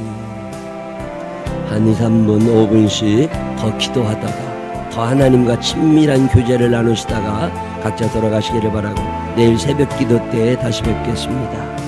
[SPEAKER 4] 한 2, 3분 5분씩 더 기도하다가 더 하나님과 친밀한 교제를 나누시다가 각자 돌아가시기를 바라고 내일 새벽 기도 때에 다시 뵙겠습니다.